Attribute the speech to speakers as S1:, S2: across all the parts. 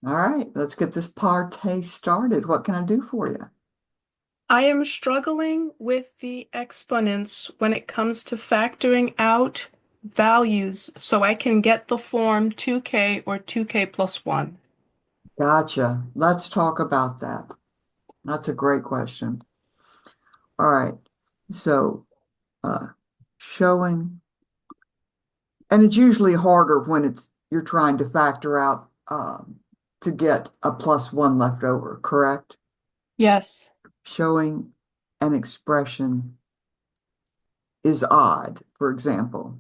S1: All right, let's get this party started. What can I do for you?
S2: I am struggling with the exponents when it comes to factoring out values so I can get the form 2k or 2k plus 1.
S1: Gotcha. Let's talk about that. That's a great question. All right. So, uh, showing, and it's usually harder when you're trying to factor out to get a plus one left over, correct?
S2: Yes.
S1: Showing an expression is odd, for example.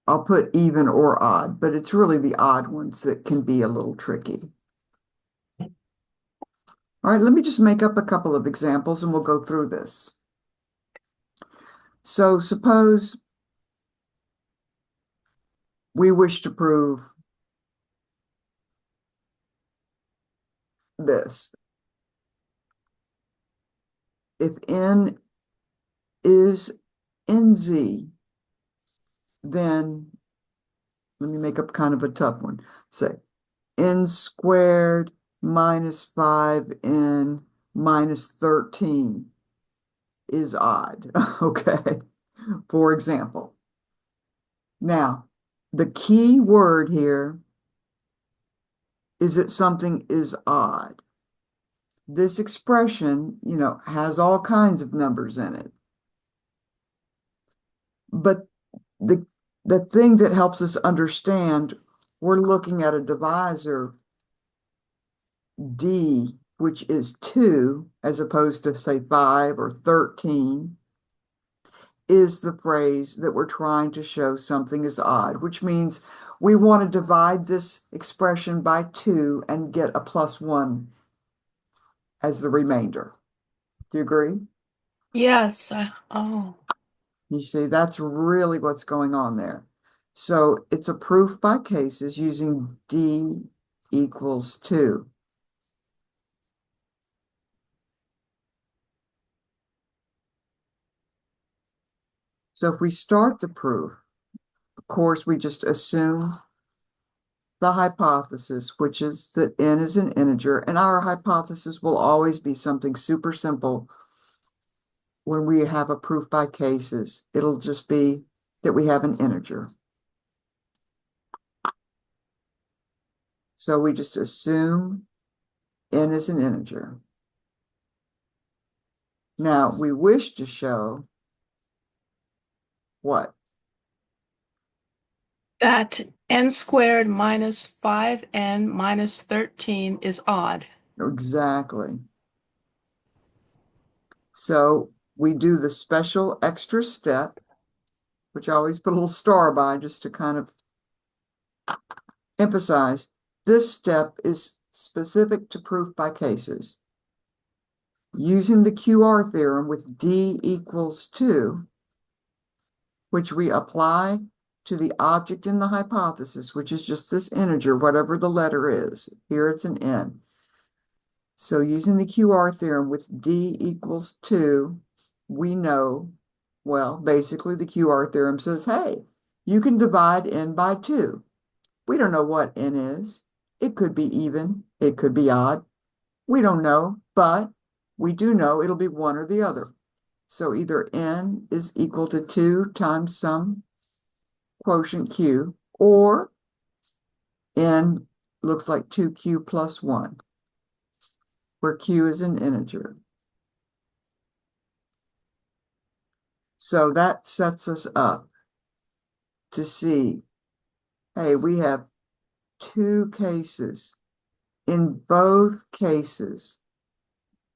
S1: I'll put even or odd, but it's really the odd ones that can be a little tricky. All right, let me just make up a couple of examples and we'll go through this. So suppose we wish to prove this. If n is nz, then let me make up kind of a tough one. Say n squared minus 5n minus 13 is odd. Okay, for example. Now, the key word here is that something is odd. This expression, has all kinds of numbers in it. But the the thing that helps us understand, we're looking at a divisor D, which is 2, as opposed to, say, 5 or 13, is the phrase that we're trying to show something is odd, which means we want to divide this expression by 2 and get a plus 1 as the remainder. Do you agree?
S2: Yes. Oh,
S1: You see, that's really what's going on there. So it's a proof by cases using D equals 2. So if we start the proof, of course, we just assume the hypothesis, which is that n is an integer, and our hypothesis will always be something super simple when we have a proof by cases. It'll just be that we have an integer. So we just assume n is an integer. Now, we wish to show what?
S2: that n squared minus 5n minus 13 is odd.
S1: Exactly. So we do the special extra step, which I always put a little star by just to kind of emphasize. This step is specific to proof by cases. Using the QR theorem with D equals 2, which we apply to the object in the hypothesis, which is just this integer, whatever the letter is. Here it's an n. So using the QR theorem with D equals 2, we know, well, basically the QR theorem says, hey, you can divide n by 2. We don't know what n is. It could be even, it could be odd. We don't know, but we do know it'll be one or the other. So either n is equal to 2 times some quotient q, or n looks like 2q plus 1, where q is an integer. So that sets us up to see, hey, we have two cases. In both cases,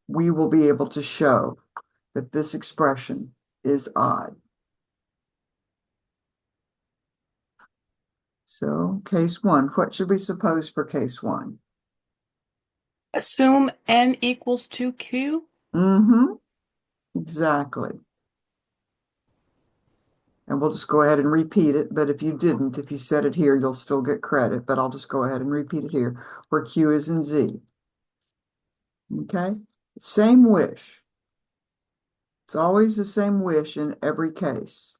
S1: we will be able to show that this expression is odd. So case one, what should we suppose for case one?
S2: Assume n equals 2q.
S1: Mm-hmm, exactly. And we'll just go ahead and repeat it. But if you didn't, if you said it here, you'll still get credit. But I'll just go ahead and repeat it here, where Q is in Z. Okay? Same wish. It's always the same wish in every case.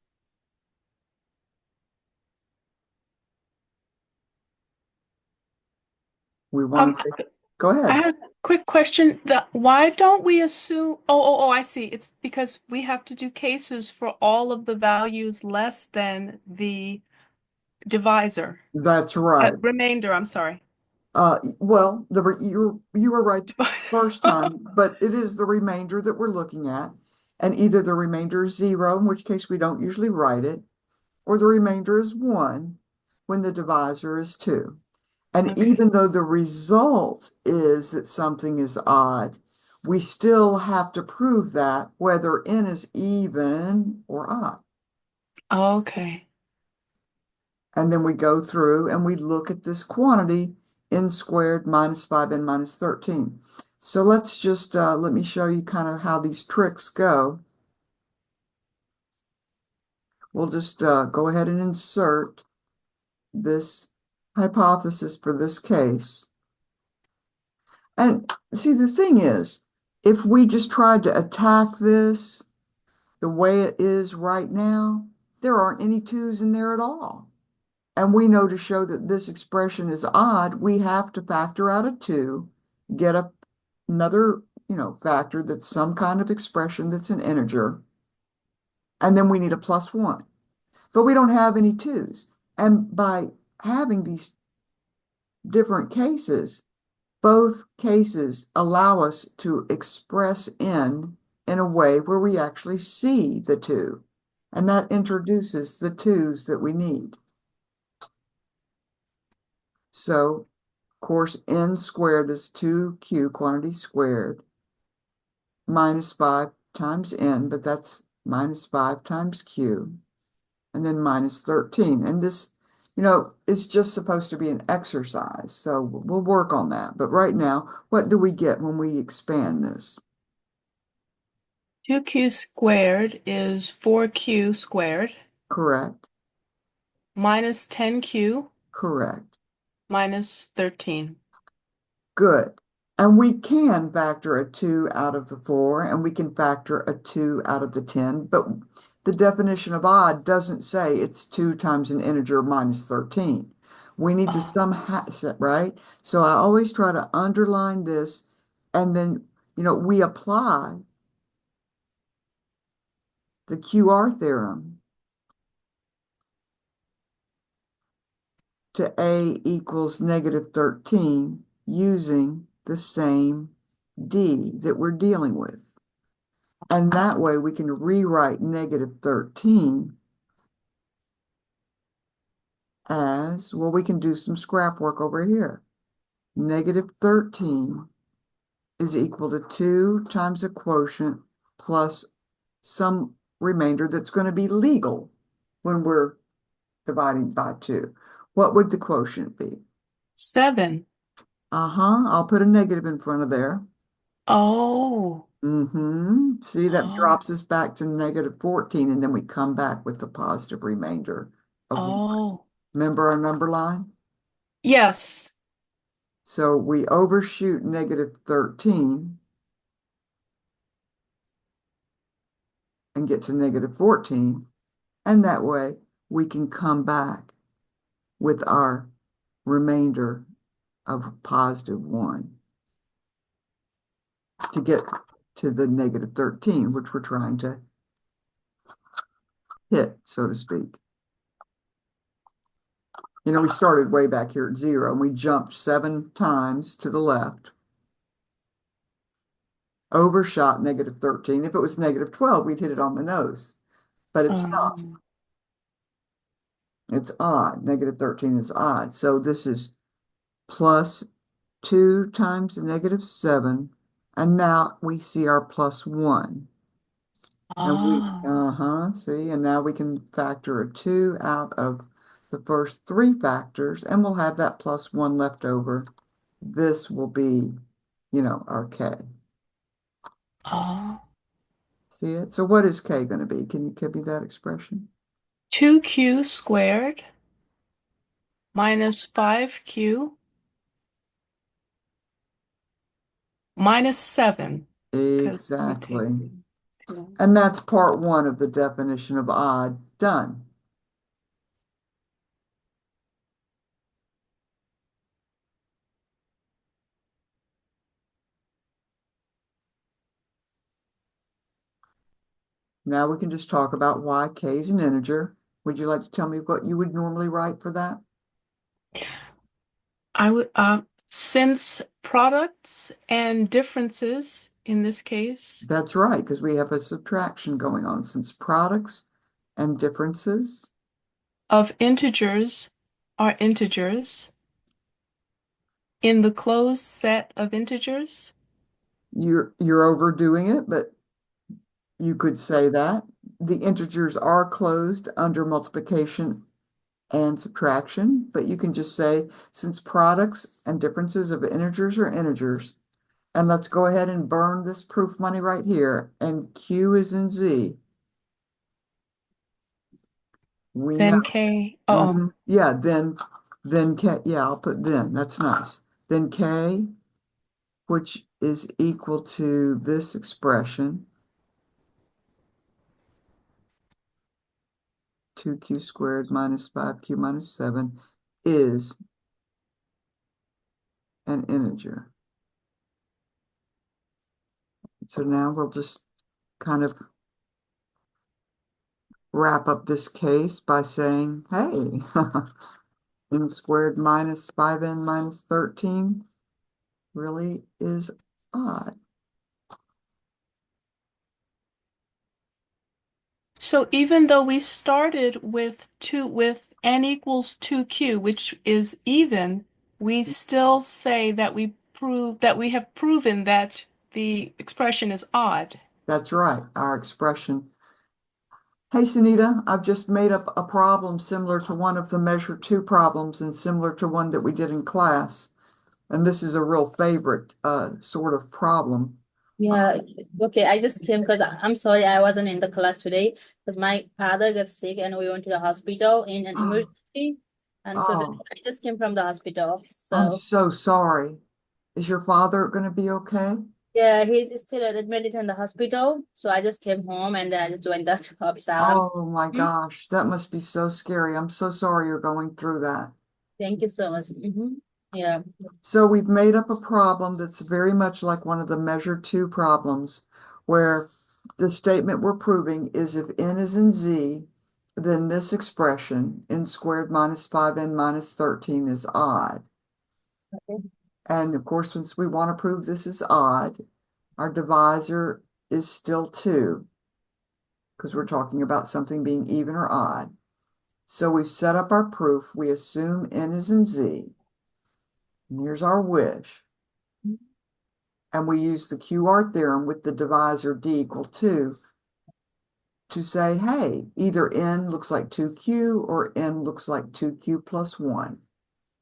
S1: We want
S2: Um,
S1: to take, go
S2: I
S1: ahead.
S2: have a quick question. Why don't we assume? I see. It's because we have to do cases for all of the values less than the divisor.
S1: That's right.
S2: Remainder, I'm sorry.
S1: Well, you were right the first time, but it is the remainder that we're looking at. And either the remainder is zero, in which case we don't usually write it, or the remainder is one when the divisor is two. And
S2: Okay.
S1: even though the result is that something is odd, we still have to prove that whether n is even or odd.
S2: Okay.
S1: And then we go through and we look at this quantity, n squared minus 5n minus 13. So let's just, let me show you kind of how these tricks go. We'll just go ahead and insert this hypothesis for this case. And see, the thing is, if we just tried to attack this the way it is right now, there aren't any twos in there at all. And we know to show that this expression is odd, we have to factor out a two, get another, factor that's some kind of expression that's an integer, and then we need a plus one. But we don't have any twos. And by having these different cases, both cases allow us to express n in a way where we actually see the two. And that introduces the twos that we need. So, of course, n squared is 2q quantity squared minus 5 times n, but that's minus 5 times q, and then minus 13. And this, is just supposed to be an exercise. So we'll work on that. But right now, what do we get when we expand this?
S2: 2q squared is 4q squared
S1: Correct,
S2: minus 10q
S1: correct.
S2: minus 13.
S1: Good. And we can factor a 2 out of the 4, and we can factor a 2 out of the 10, but the definition of odd doesn't say it's 2 times an integer minus 13. We need to
S2: Oh,
S1: somehow, right? So I always try to underline this, and then, we apply the QR theorem to A equals negative 13 using the same D that we're dealing with. And that way we can rewrite negative 13 as, well, we can do some scrap work over here. Negative 13 is equal to 2 times a quotient plus some remainder that's going to be legal when we're dividing by 2. What would the quotient be?
S2: 7.
S1: I'll put a negative in front of there.
S2: Oh,
S1: See, that
S2: oh,
S1: drops us back to negative 14, and then we come back with the positive remainder of 1.
S2: oh.
S1: Remember our number line?
S2: Yes.
S1: So we overshoot negative 13 and get to negative 14. And that way we can come back with our remainder of positive 1 to get to the negative 13, which we're trying to hit, so to speak. We started way back here at 0, and we jumped 7 times to the left, overshot negative 13. If it was negative 12, we'd hit it on the nose, but it's not.
S2: Um,
S1: It's odd. Negative 13 is odd. So this is plus 2 times negative 7. And now we see our plus 1. And
S2: oh,
S1: see, and now we can factor a 2 out of the first 3 factors, and we'll have that plus 1 left over. This will be, our K.
S2: oh.
S1: See it? So what is K going to be? Can you give me that expression?
S2: 2q squared minus 5q minus 7. Because we take
S1: Exactly.
S2: the two.
S1: And that's part 1 of the definition of odd done. Now we can just talk about why k is an integer. Would you like to tell me what you would normally write for that?
S2: I would, since products and differences in this case
S1: That's right, because we have a subtraction going on since products and differences.
S2: of integers are integers in the closed set of integers,
S1: You're overdoing it, but you could say that. The integers are closed under multiplication and subtraction, but you can just say since products and differences of integers are integers, and let's go ahead and burn this proof money right here, and Q is in Z. We know.
S2: then k. Oh,
S1: Yeah, then K, yeah, I'll put then, that's nice. Then K, which is equal to this expression, 2q squared minus 5q minus 7, is an integer. So now we'll just kind of wrap up this case by saying, hey, n squared minus 5n minus 13 really is odd.
S2: so even though we started with n equals 2q, which is even, we still say that we have proven that the expression is odd.
S1: That's right, our expression. Hey, Sunita, I've just made up a problem similar to one of the measure two problems and similar to one that we did in class. And this is a real favorite sort of problem.
S3: Yeah, okay. I just came because I'm sorry I wasn't in the class today because my father got sick and we went to the hospital in an emergency. And so
S1: Oh,
S3: I just came from the hospital.
S1: I'm
S3: So
S1: so sorry. Is your father going to be okay?
S3: yeah, he's still admitted in the hospital. So I just came home and then I just went back to office hours.
S1: Oh my
S3: Mhm.
S1: gosh, that must be so scary. I'm so sorry you're going through that.
S3: Thank you so much. Yeah.
S1: So we've made up a problem that's very much like one of the measure two problems, where the statement we're proving is if n is in z, then this expression, n squared minus 5n minus 13 is odd.
S3: Okay.
S1: And of course, since we want to prove this is odd, our divisor is still 2, because we're talking about something being even or odd. So we've set up our proof. We assume n is in z. And here's our wish. And we use the QR theorem with the divisor d equal 2 to say, hey, either n looks like 2q or n looks like 2q plus 1,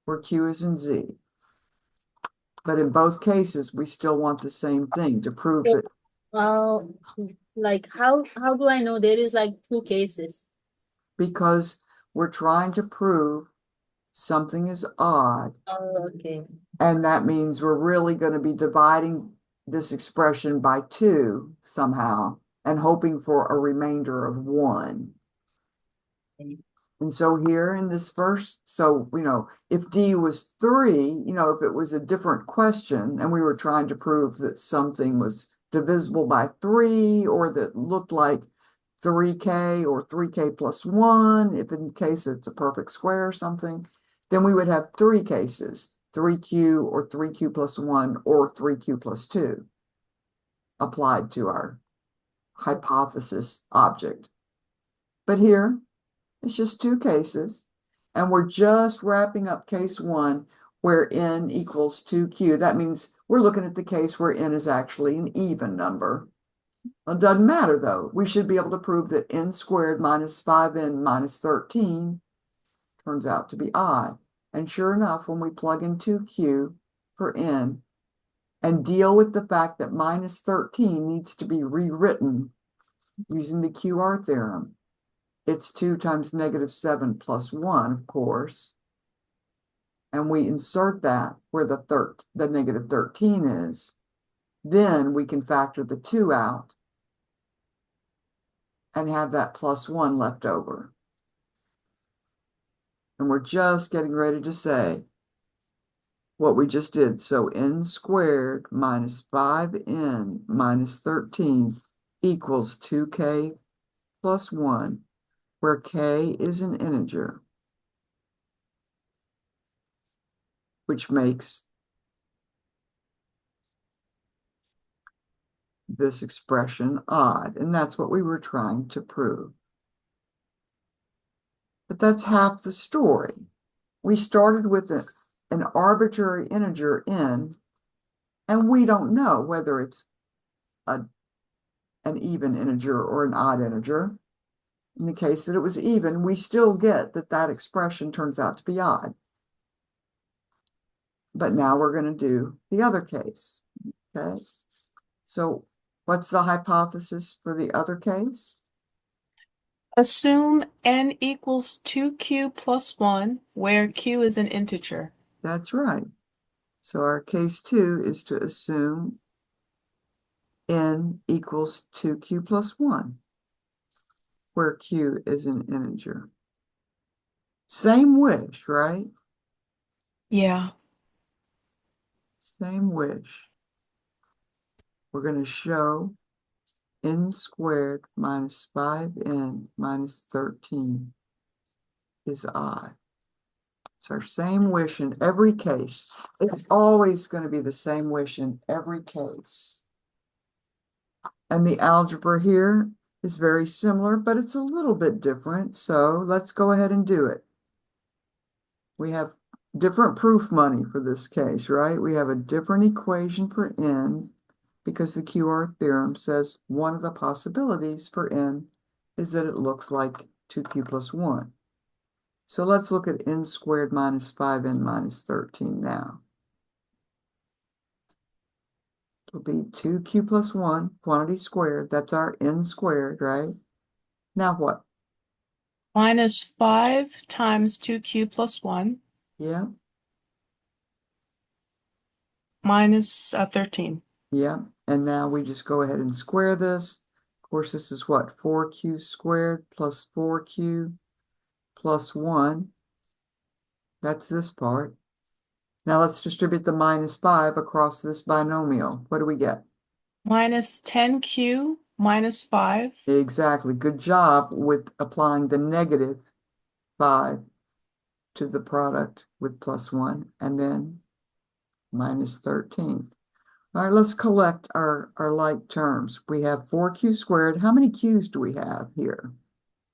S1: where q is in z. But in both cases, we still want the same thing to prove
S3: So,
S1: that
S3: uh, like how do I know there is like two cases?
S1: because we're trying to prove something is odd,
S3: Oh, okay.
S1: and that means we're really going to be dividing this expression by 2 somehow and hoping for a remainder of 1. And so here in this first, so, if D was 3, if it was a different question and we were trying to prove that something was divisible by 3 or that looked like 3k or 3k plus 1, if in case it's a perfect square or something, then we would have 3 cases, 3q or 3q plus 1 or 3q plus 2 applied to our hypothesis object. But here, it's just 2 cases, and we're just wrapping up case 1 where n equals 2q. That means we're looking at the case where n is actually an even number. It doesn't matter though. We should be able to prove that n squared minus 5n minus 13 turns out to be odd. And sure enough, when we plug in 2q for n and deal with the fact that minus 13 needs to be rewritten using the QR theorem, it's 2 times negative 7 plus 1, of course. And we insert that where the negative 13 is. Then we can factor the 2 out and have that plus 1 left over. And we're just getting ready to say what we just did. So n squared minus 5n minus 13 equals 2k plus 1, where k is an integer, which makes this expression odd, and that's what we were trying to prove. But that's half the story. We started with an arbitrary integer n, and we don't know whether it's an even integer or an odd integer. In the case that it was even, we still get that that expression turns out to be odd. But now we're going to do the other case, okay? So what's the hypothesis for the other case?
S2: Assume n equals 2q plus 1, where q is an integer.
S1: That's right. So our case 2 is to assume n equals 2q plus 1, where q is an integer. Same wish, right?
S2: Yeah.
S1: Same wish. We're going to show n squared minus 5n minus 13 is odd. It's our same wish in every case. It's always going to be the same wish in every case. And the algebra here is very similar, but it's a little bit different. So let's go ahead and do it. We have different proof money for this case, right? We have a different equation for n because the QR theorem says one of the possibilities for n is that it looks like 2q plus 1. So let's look at n squared minus 5n minus 13 now. It'll be 2q plus 1, quantity squared. That's our n squared, right? Now what?
S2: Minus 5 times 2q plus 1
S1: Yeah,
S2: minus 13.
S1: yeah. And now we just go ahead and square this. Of course, this is what? 4q squared plus 4q plus 1. That's this part. Now let's distribute the minus 5 across this binomial. What do we get?
S2: Minus 10q minus 5.
S1: Exactly. Good job with applying the negative 5 to the product with plus 1, and then minus 13. All right, let's collect our like terms. We have 4q squared. How many q's do we have here?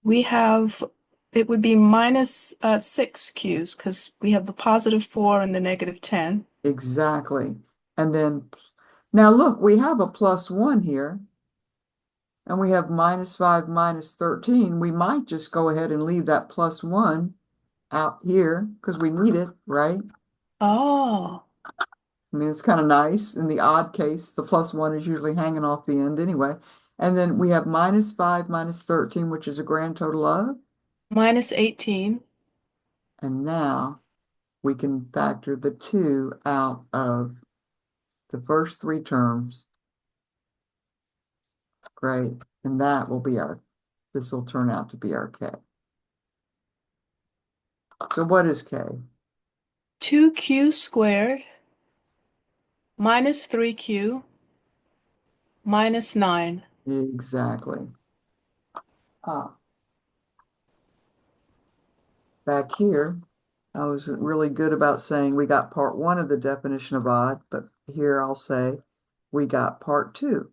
S2: We have, it would be minus 6 q's because we have the positive 4 and the negative 10.
S1: Exactly. And then, now look, we have a plus 1 here, and we have minus 5 minus 13. We might just go ahead and leave that plus 1 out here because we need it, right?
S2: Oh,
S1: I mean, it's kind of nice. In the odd case, the plus 1 is usually hanging off the end anyway. And then we have minus 5 minus 13, which is a grand total of.
S2: minus 18.
S1: And now we can factor the 2 out of the first 3 terms. Great. And that will be this will turn out to be our k. So what is k?
S2: 2q squared minus 3q minus 9.
S1: Exactly. Back here, I was really good about saying we got part 1 of the definition of odd, but here I'll say we got part 2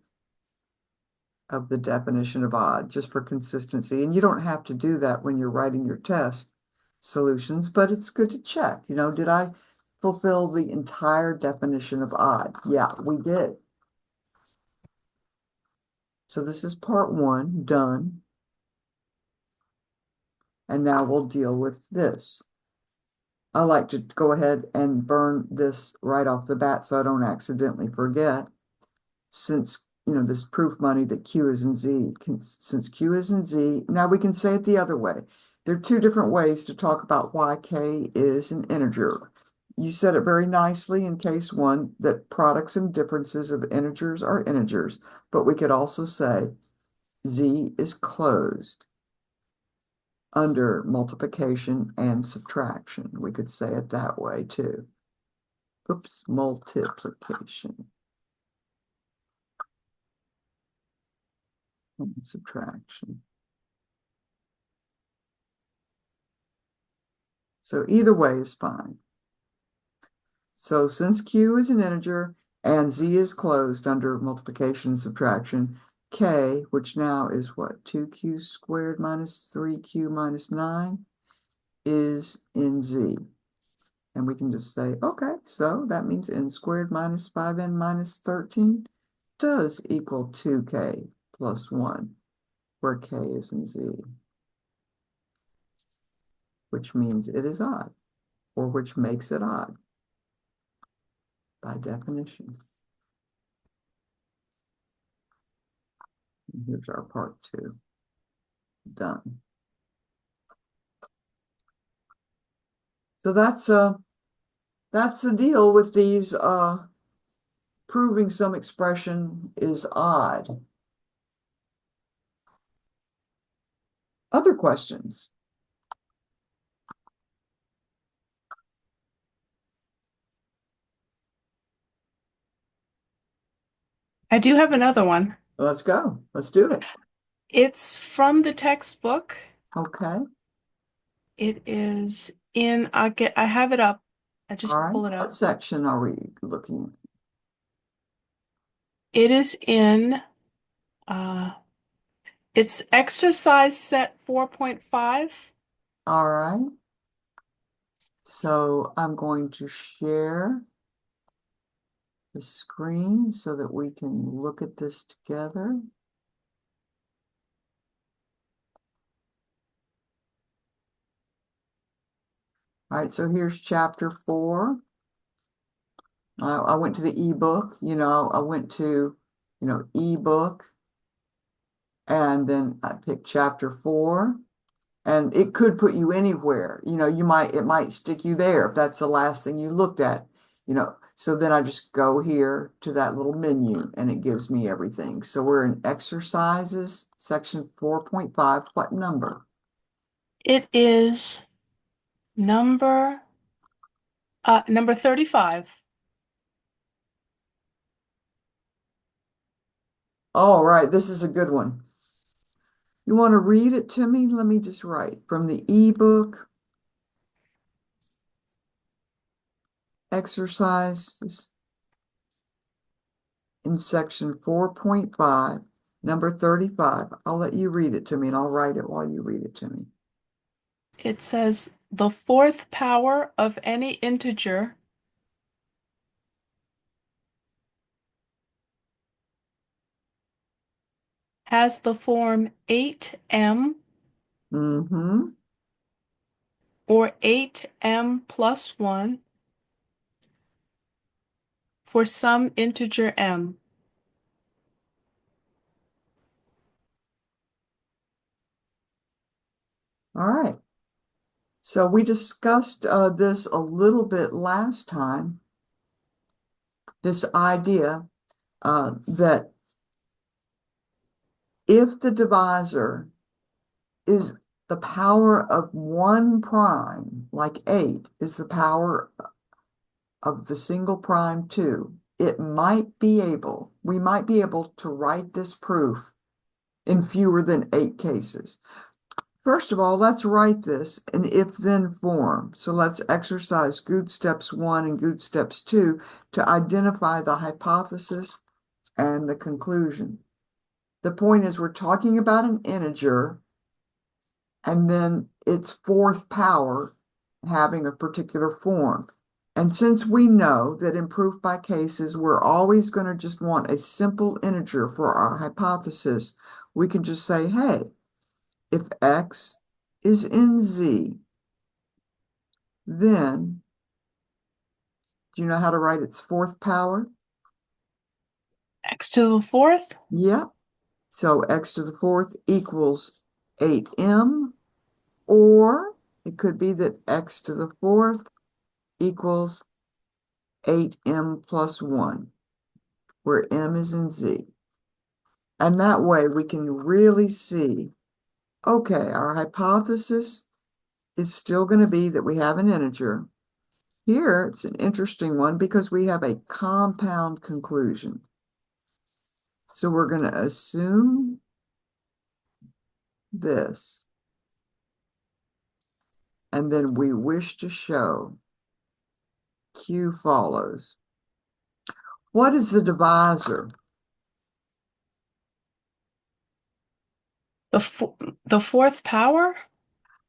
S1: of the definition of odd, just for consistency. And you don't have to do that when you're writing your test solutions, but it's good to check. You know, did I fulfill the entire definition of odd? Yeah, we did. So this is part 1 done. And now we'll deal with this. I like to go ahead and burn this right off the bat so I don't accidentally forget. Since, you know, this proof money that Q is in Z, since Q is in Z, now we can say it the other way. There are 2 different ways to talk about why K is an integer. You said it very nicely in case 1 that products and differences of integers are integers, but we could also say Z is closed under multiplication and subtraction. We could say it that way too. Oops, multiplication and subtraction. So either way is fine. So since Q is an integer and Z is closed under multiplication and subtraction, K, which now is what, 2Q squared minus 3Q minus 9, is in Z. And we can just say, okay, so that means N squared minus 5N minus 13 does equal 2K plus 1, where K is in Z, which means it is odd, or which makes it odd by definition. And here's our part 2. Done. So that's the deal with these proving some expression is odd. Other questions?
S2: I do have another one.
S1: Let's go. Let's do it.
S2: It's from the textbook.
S1: Okay.
S2: It is in, I have it up. I just
S1: All right.
S2: pull it
S1: What
S2: up.
S1: section are we looking at?
S2: It is in, it's exercise set 4.5.
S1: All right. So I'm going to share the screen so that we can look at this together. All right, so here's chapter 4. I went to the ebook, I went to, ebook, and then I picked chapter 4. And it could put you anywhere. It might stick you there if that's the last thing you looked at. So then I just go here to that little menu and it gives me everything. So we're in exercises, section 4.5. What number?
S2: It is number 35.
S1: All right, this is a good one. You want to read it to me? Let me just write from the ebook. Exercises in section 4.5, number 35. I'll let you read it to me and I'll write it while you read it to me.
S2: It says the fourth power of any integer has the form 8m
S1: Mm-hmm.
S2: or 8m plus 1 for some integer m.
S1: All right. So we discussed this a little bit last time, this idea that if the divisor is the power of 1 prime, like 8 is the power of the single prime 2, we might be able to write this proof in fewer than 8 cases. First of all, let's write this in if-then form. So let's exercise good steps 1 and good steps 2 to identify the hypothesis and the conclusion. The point is we're talking about an integer and then its fourth power having a particular form. And since we know that in proof by cases, we're always going to just want a simple integer for our hypothesis, we can just say, hey, if x is in Z, then do you know how to write its fourth power?
S2: X to the fourth?
S1: Yep. So x to the fourth equals 8m, or it could be that x to the fourth equals 8m plus 1, where m is in Z. And that way we can really see, okay, our hypothesis is still going to be that we have an integer. Here, it's an interesting one because we have a compound conclusion. So we're going to assume this. and then we wish to show Q follows. What is the divisor?
S2: The fourth power?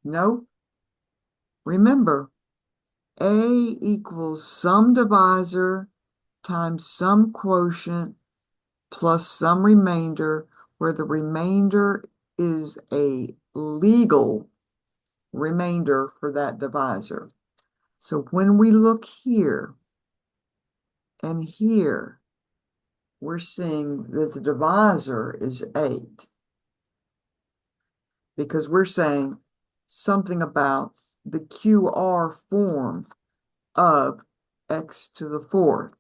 S1: No. Remember, A equals some divisor times some quotient plus some remainder, where the remainder is a legal remainder for that divisor. So when we look here and here, we're seeing that the divisor is 8 because we're saying something about the QR form of x to the fourth.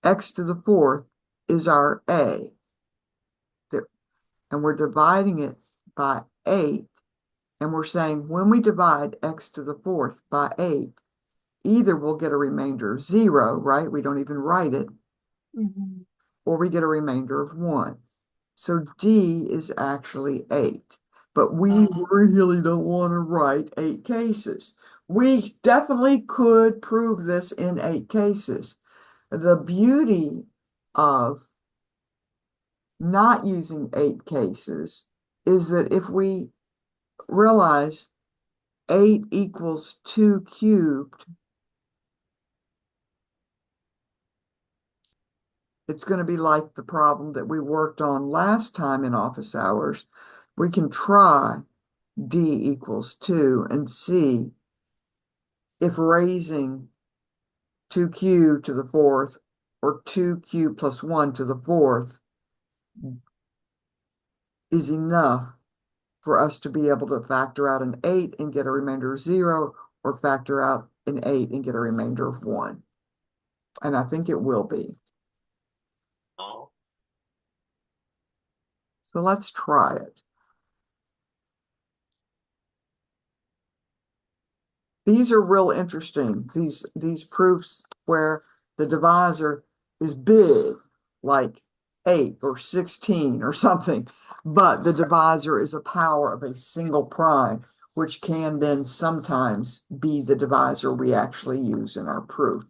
S1: X to the fourth is our A, and we're dividing it by 8, and we're saying when we divide x to the fourth by 8, either we'll get a remainder of 0, right? We don't even write it, or we get a remainder of 1. So D is actually 8, but we really don't want to write 8 cases. We definitely could prove this in 8 cases. The beauty of not using 8 cases is that if we realize 8 equals 2 cubed, it's going to be like the problem that we worked on last time in office hours. We can try D equals 2 and see if raising 2 cubed to the fourth or 2 cubed plus 1 to the fourth is enough for us to be able to factor out an 8 and get a remainder of 0, or factor out an 8 and get a remainder of 1. And I think it will be. So let's try it. These are real interesting, these proofs where the divisor is big, like 8 or 16 or something, but the divisor is a power of a single prime, which can then sometimes be the divisor we actually use in our proof.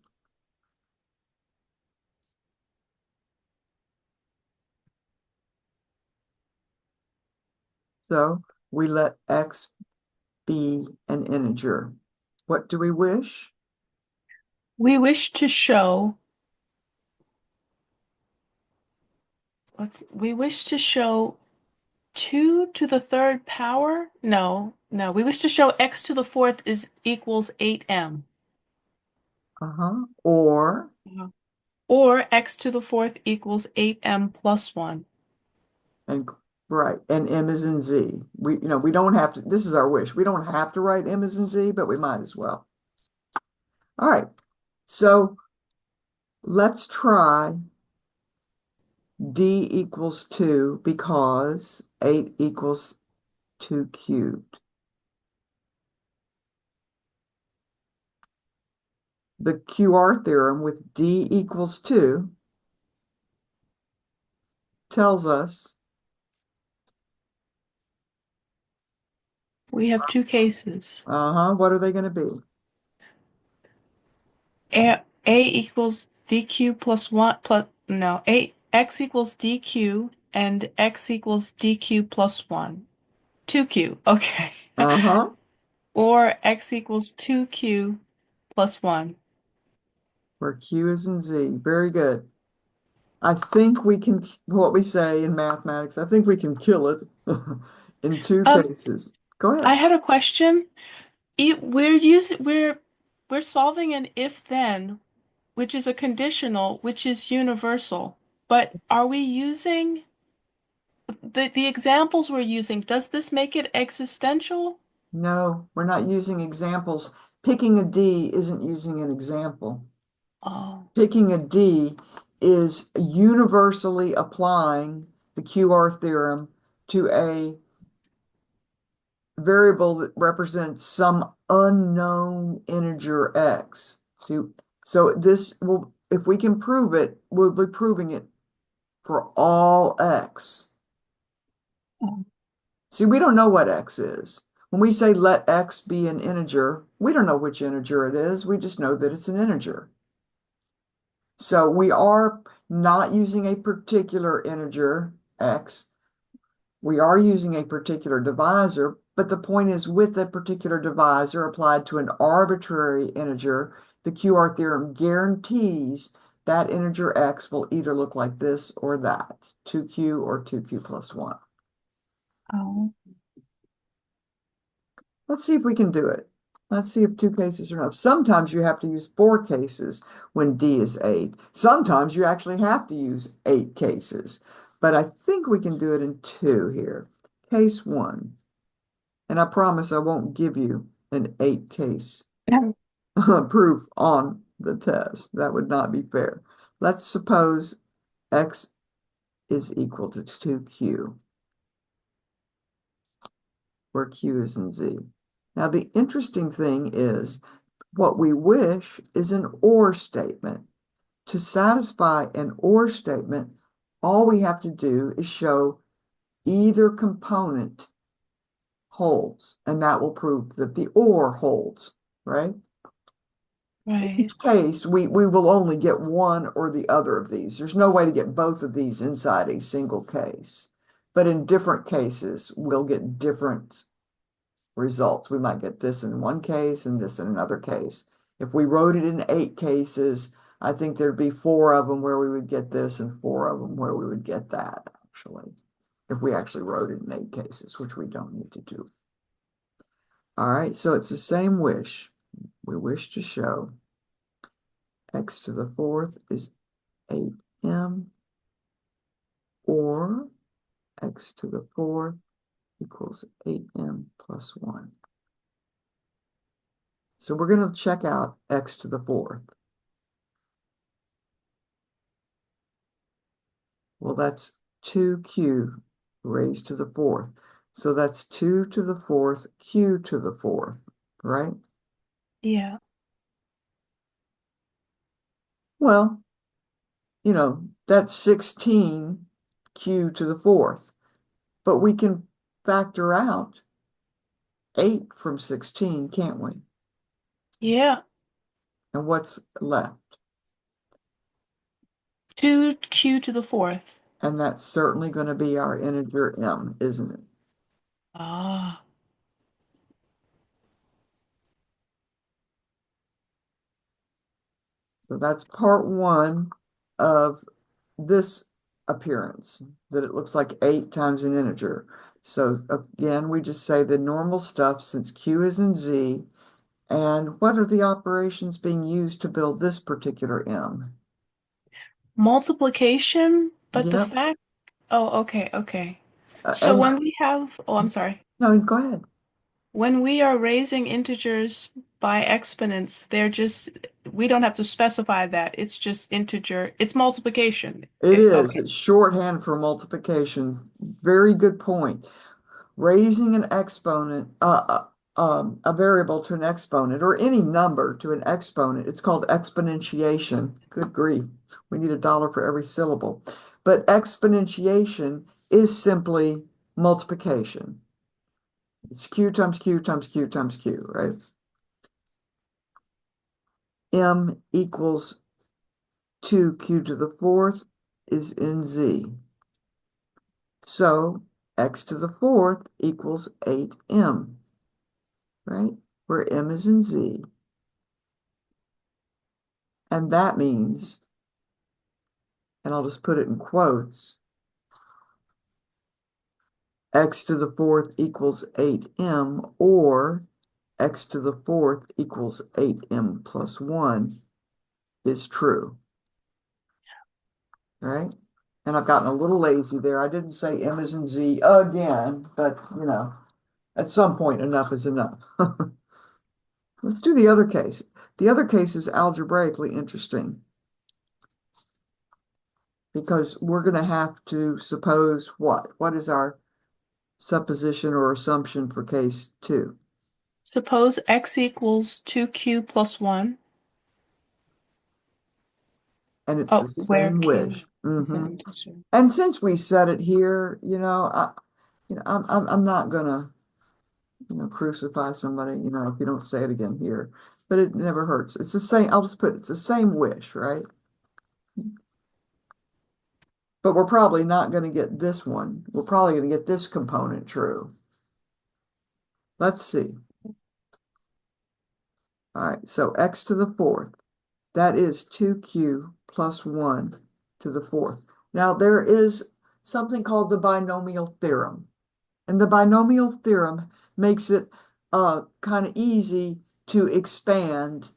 S1: So we let x be an integer. What do we wish?
S2: We wish to show, we wish to show 2 to the third power? No. We wish to show x to the fourth is equals 8m.
S1: Or
S2: Or x to the fourth equals 8m plus 1.
S1: and right, and m is in z. We don't have to, this is our wish. We don't have to write m is in z, but we might as well. All right, so let's try d equals 2 because 8 equals 2 cubed. The QR theorem with d equals 2 tells us
S2: We have 2 cases.
S1: what are they going to be?
S2: A equals dq plus 1 plus, no, x equals dq and x equals dq plus 1. 2q, okay. Or x equals 2q plus 1.
S1: Where q is in z. Very good. I think we can, what we say in mathematics, I think we can kill it in 2 cases. Go
S2: I
S1: ahead.
S2: had a question. We're solving an if-then, which is a conditional, which is universal. But are we using the examples we're using? Does this make it existential?
S1: No, we're not using examples. Picking a D isn't using an example.
S2: Oh,
S1: Picking a D is universally applying the QR theorem to a variable that represents some unknown integer x. See, so this will, if we can prove it, we'll be proving it for all x. See, we don't know what x is. When we say let x be an integer, we don't know which integer it is. We just know that it's an integer. So we are not using a particular integer, x. We are using a particular divisor, but the point is with a particular divisor applied to an arbitrary integer, the QR theorem guarantees that integer x will either look like this or that, 2q or 2q plus 1.
S2: Oh.
S1: Let's see if we can do it. Let's see if 2 cases are enough. Sometimes you have to use 4 cases when D is 8. Sometimes you actually have to use 8 cases. But I think we can do it in 2 here. Case 1. And I promise I won't give you an 8 case proof on the test. That would not be fair. Let's suppose x is equal to 2q, where q is in z. Now, the interesting thing is what we wish is an or statement. To satisfy an or statement, all we have to do is show either component holds, and that will prove that the or holds, right? In
S2: Right.
S1: each case, we will only get one or the other of these. There's no way to get both of these inside a single case. But in different cases, we'll get different results. We might get this in one case and this in another case. If we wrote it in 8 cases, I think there'd be 4 of them where we would get this and 4 of them where we would get that, actually. If we actually wrote it in 8 cases, which we don't need to do. All right, so it's the same wish. We wish to show x to the 4th is 8m, or x to the 4th equals 8m plus 1. So we're going to check out x to the 4th. Well, that's 2q raised to the 4th. So that's 2 to the 4th, q to the 4th, right?
S2: Yeah.
S1: Well, that's 16 q to the 4th. But we can factor out 8 from 16, can't we?
S2: Yeah.
S1: And what's left?
S2: 2q to the 4th.
S1: And that's certainly going to be our integer m, isn't it?
S2: Ah.
S1: So that's part 1 of this appearance, that it looks like 8 times an integer. So again, we just say the normal stuff since q is in z. And what are the operations being used to build this particular m?
S2: Multiplication, but the
S1: Yep.
S2: fact, oh, okay, okay. So
S1: And
S2: when we have, oh, I'm sorry.
S1: no, go ahead.
S2: When we are raising integers by exponents, we don't have to specify that. It's just integer. It's multiplication.
S1: It is.
S2: Okay.
S1: It's shorthand for multiplication. Very good point. Raising an exponent, a variable to an exponent, or any number to an exponent, it's called exponentiation. Good grief. We need $1 for every syllable. But exponentiation is simply multiplication. It's q times q times q times q, right? M equals 2q to the 4th is in z. So x to the 4th equals 8m, right? Where m is in z. And that means, and I'll just put it in quotes, x to the 4th equals 8m, or x to the 4th equals 8m plus 1 is true, right? And I've gotten a little lazy there. I didn't say m is in z again, but, at some point, enough is enough. Let's do the other case. The other case is algebraically interesting because we're going to have to suppose what? What is our supposition or assumption for case 2?
S2: Suppose x equals 2q plus 1.
S1: And it's the
S2: Oh, where
S1: same
S2: q
S1: wish.
S2: is an integer.
S1: And since we said it here, I'm not gonna crucify somebody, if you don't say it again here. But it never hurts. It's the same, I'll just put it's the same wish, right? But we're probably not going to get this one. We're probably going to get this component true. Let's see. All right, so x to the fourth. That is 2q plus 1 to the fourth. Now, there is something called the binomial theorem. And the binomial theorem makes it kind of easy to expand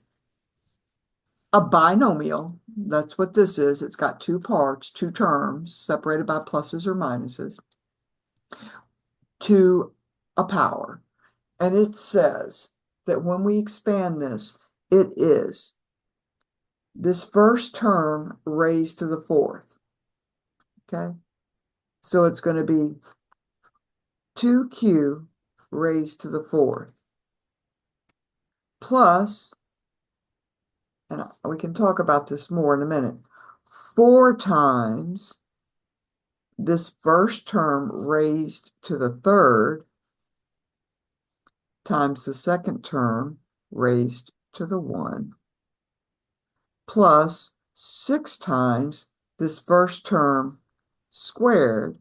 S1: a binomial. That's what this is. It's got two parts, two terms, separated by pluses or minuses, to a power. And it says that when we expand this, it is this first term raised to the fourth. Okay? So it's going to be 2q raised to the fourth plus, and we can talk about this more in a minute, 4 times this first term raised to the third times the second term raised to the 1 plus 6 times this first term squared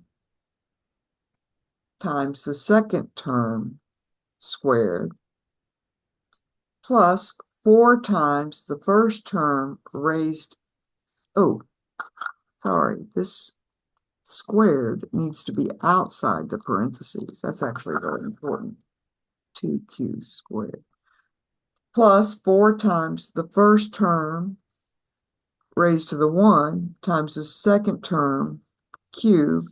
S1: times the second term squared plus 4 times the first term raised, this squared needs to be outside the parentheses. That's actually very important. 2q squared plus 4 times the first term raised to the 1 times the second term cubed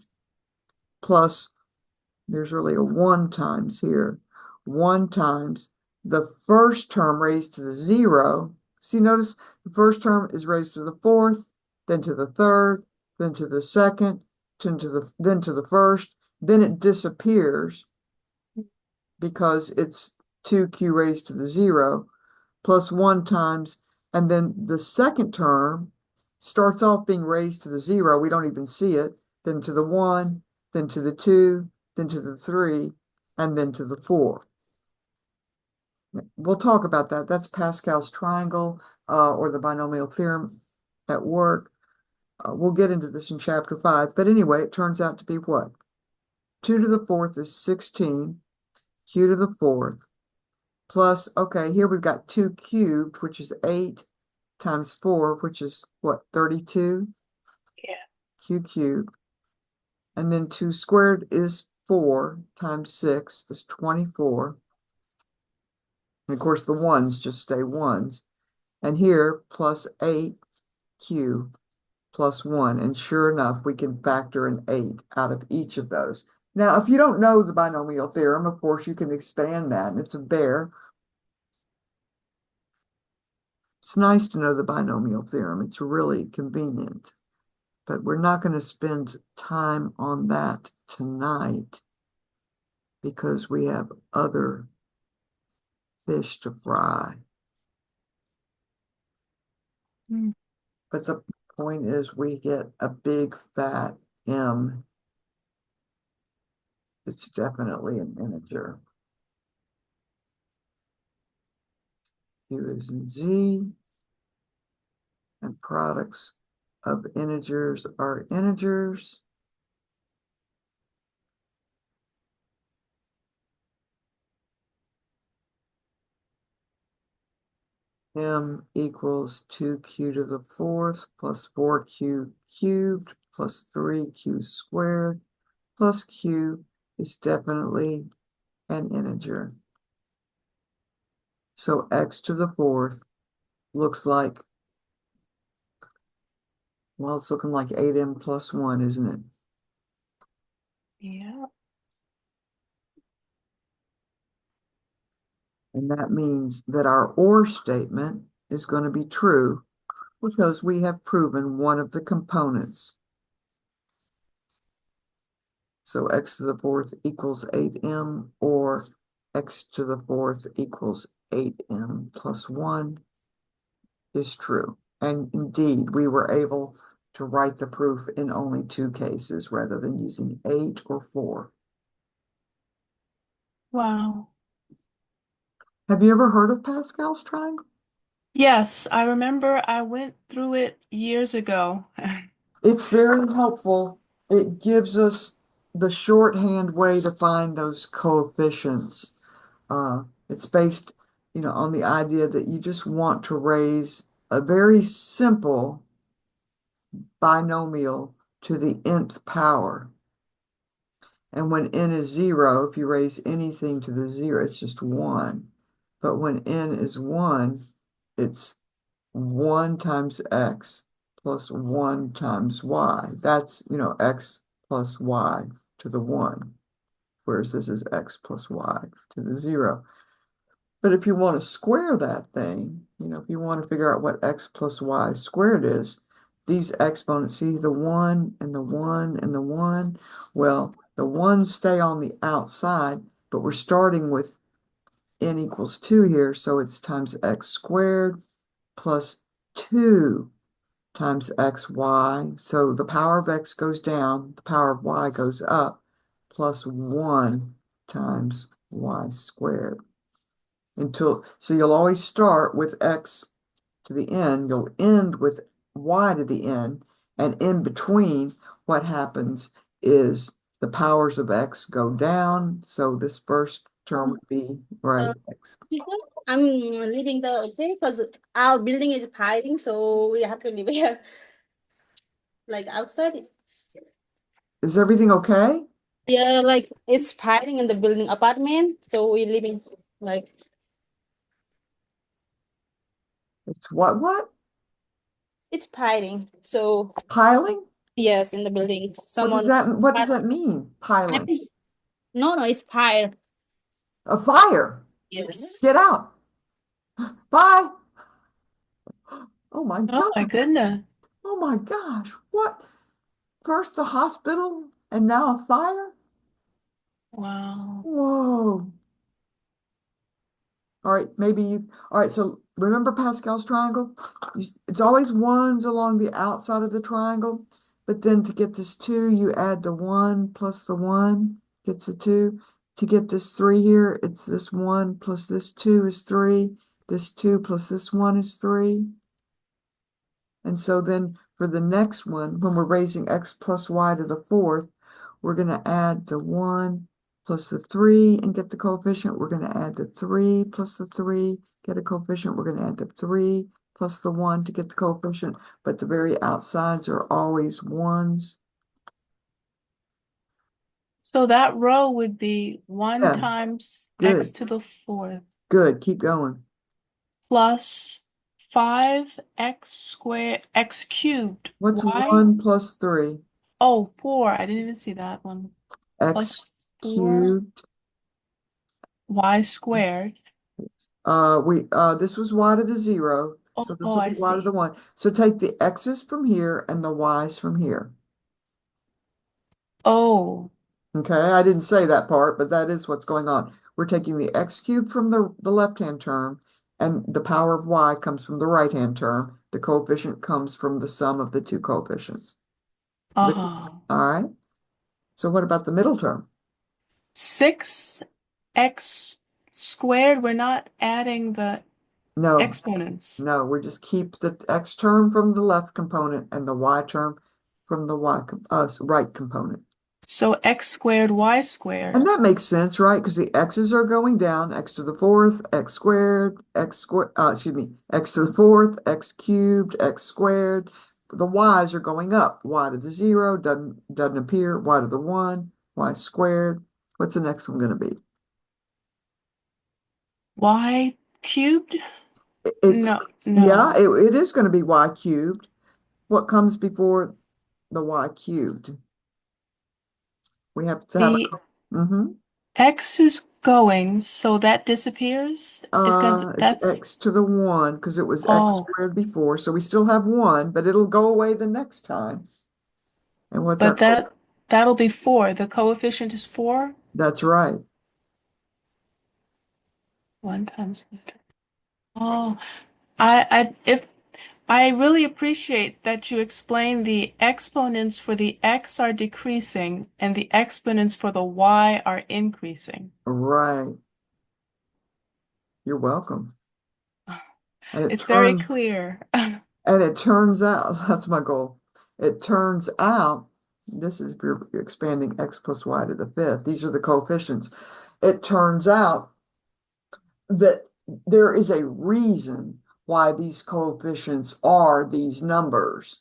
S1: plus, there's really a 1 times here, 1 times the first term raised to the 0. See, notice the first term is raised to the fourth, then to the third, then to the second, then to the first, then it disappears because it's 2q raised to the 0 plus 1 times, and then the second term starts off being raised to the 0. We don't even see it. Then to the 1, then to the 2, then to the 3, and then to the 4. We'll talk about that. That's Pascal's triangle or the binomial theorem at work. We'll get into this in chapter 5. But anyway, it turns out to be what? 2 to the fourth is 16, q to the fourth, plus, okay, here we've got 2 cubed, which is 8 times 4, which is what, 32?
S2: Yeah.
S1: Q cubed. And then 2 squared is 4 times 6 is 24. And of course, the 1's just stay 1's. And here, plus 8q plus 1. And sure enough, we can factor an 8 out of each of those. Now, if you don't know the binomial theorem, of course, you can expand that, and it's a bear. It's nice to know the binomial theorem. It's really convenient. But we're not going to spend time on that tonight because we have other fish to fry. But the point is we get a big fat M. It's definitely an integer. Q is in Z, and products of integers are integers. M equals 2q to the fourth plus 4q cubed plus 3q squared plus q is definitely an integer. So x to the fourth looks like, well, it's looking like 8m plus 1, isn't it?
S2: Yeah.
S1: And that means that our OR statement is going to be true because we have proven one of the components. So x to the fourth equals 8m, or x to the fourth equals 8m plus 1 is true. And indeed, we were able to write the proof in only 2 cases rather than using 8 or 4.
S2: Wow.
S1: Have you ever heard of Pascal's triangle?
S2: Yes, I remember I went through it years ago.
S1: It's very helpful. It gives us the shorthand way to find those coefficients. It's based, on the idea that you just want to raise a very simple binomial to the nth power. And when n is 0, if you raise anything to the 0, it's just 1. But when n is 1, it's 1 times x plus 1 times y. That's, x plus y to the 1, whereas this is x plus y to the 0. But if you want to square that thing, if you want to figure out what x plus y squared is, these exponents, see the 1 and the 1 and the 1, well, the 1s stay on the outside, but we're starting with n equals 2 here, so it's times x squared plus 2 times xy. So the power of x goes down, the power of y goes up, plus 1 times y squared. So you'll always start with x to the n, you'll end with y to the n, and in between, what happens is the powers of x go down, so this first term would be, right, x.
S3: Teacher, I'm leaving the okay because our building is piling, so we have to leave here. Like outside,
S1: Is everything okay?
S3: yeah, like it's piling in the building apartment, so we're living like
S1: It's what?
S3: it's piling. So
S1: Piling?
S3: yes, in the building, someone.
S1: What does that mean? Piling.
S3: No, no, it's pile.
S1: A fire.
S3: Yes.
S1: Get out. Bye. Oh my
S2: Oh
S1: God.
S2: my goodness.
S1: Oh my gosh. What? First a hospital and now a fire?
S2: Wow.
S1: Whoa. All right, all right, so remember Pascal's triangle? It's always ones along the outside of the triangle, but then to get this 2, you add the 1 plus the 1 gets a 2. To get this 3 here, it's this 1 plus this 2 is 3. This 2 plus this 1 is 3. And so then for the next one, when we're raising x plus y to the 4th, we're going to add the 1 plus the 3 and get the coefficient. We're going to add the 3 plus the 3, get a coefficient. We're going to add the 3 plus the 1 to get the coefficient. But the very outsides are always 1s.
S2: So that row would be 1
S1: Yeah,
S2: times x
S1: good,
S2: to the 4th
S1: good. Keep going.
S2: plus 5x squared, x cubed,
S1: What's
S2: y?
S1: 1 plus 3?
S2: Oh, 4. I didn't even see that one.
S1: X
S2: Plus 4y
S1: cubed.
S2: squared.
S1: This was y to the 0, so this
S2: Oh,
S1: will
S2: I
S1: be y to the
S2: see.
S1: 1. So take the x's from here and the y's from here.
S2: Oh,
S1: Okay, I didn't say that part, but that is what's going on. We're taking the x cubed from the left-hand term, and the power of y comes from the right-hand term. The coefficient comes from the sum of the two coefficients.
S2: uh-huh.
S1: All right. So what about the middle term?
S2: 6x squared. We're not adding the
S1: No,
S2: exponents.
S1: no, we just keep the x term from the left component and the y term from the right component.
S2: So x squared, y
S1: And
S2: squared.
S1: that makes sense, right? Because the x's are going down, x to the 4th, x squared, x to the 4th, x cubed, x squared. The y's are going up. Y to the 0 doesn't appear. Y to the 1, y squared. What's the next one going to be?
S2: Y cubed?
S1: It's,
S2: No,
S1: yeah,
S2: no.
S1: it is going to be y cubed. What comes before the y cubed? We have to have
S2: The
S1: mm-hmm.
S2: x is going, so that disappears.
S1: It's
S2: That's,
S1: x to the 1 because it was x
S2: oh,
S1: squared before. So we still have 1, but it'll go away the next time. And what's our
S2: but that'll be 4. The coefficient is 4.
S1: That's right.
S2: 1 times. Oh, if I really appreciate that you explain the exponents for the x are decreasing and the exponents for the y are increasing.
S1: Right. You're welcome. And
S2: It's very clear.
S1: and it turns out, that's my goal. It turns out, this is if you're expanding x plus y to the fifth. These are the coefficients. It turns out that there is a reason why these coefficients are these numbers.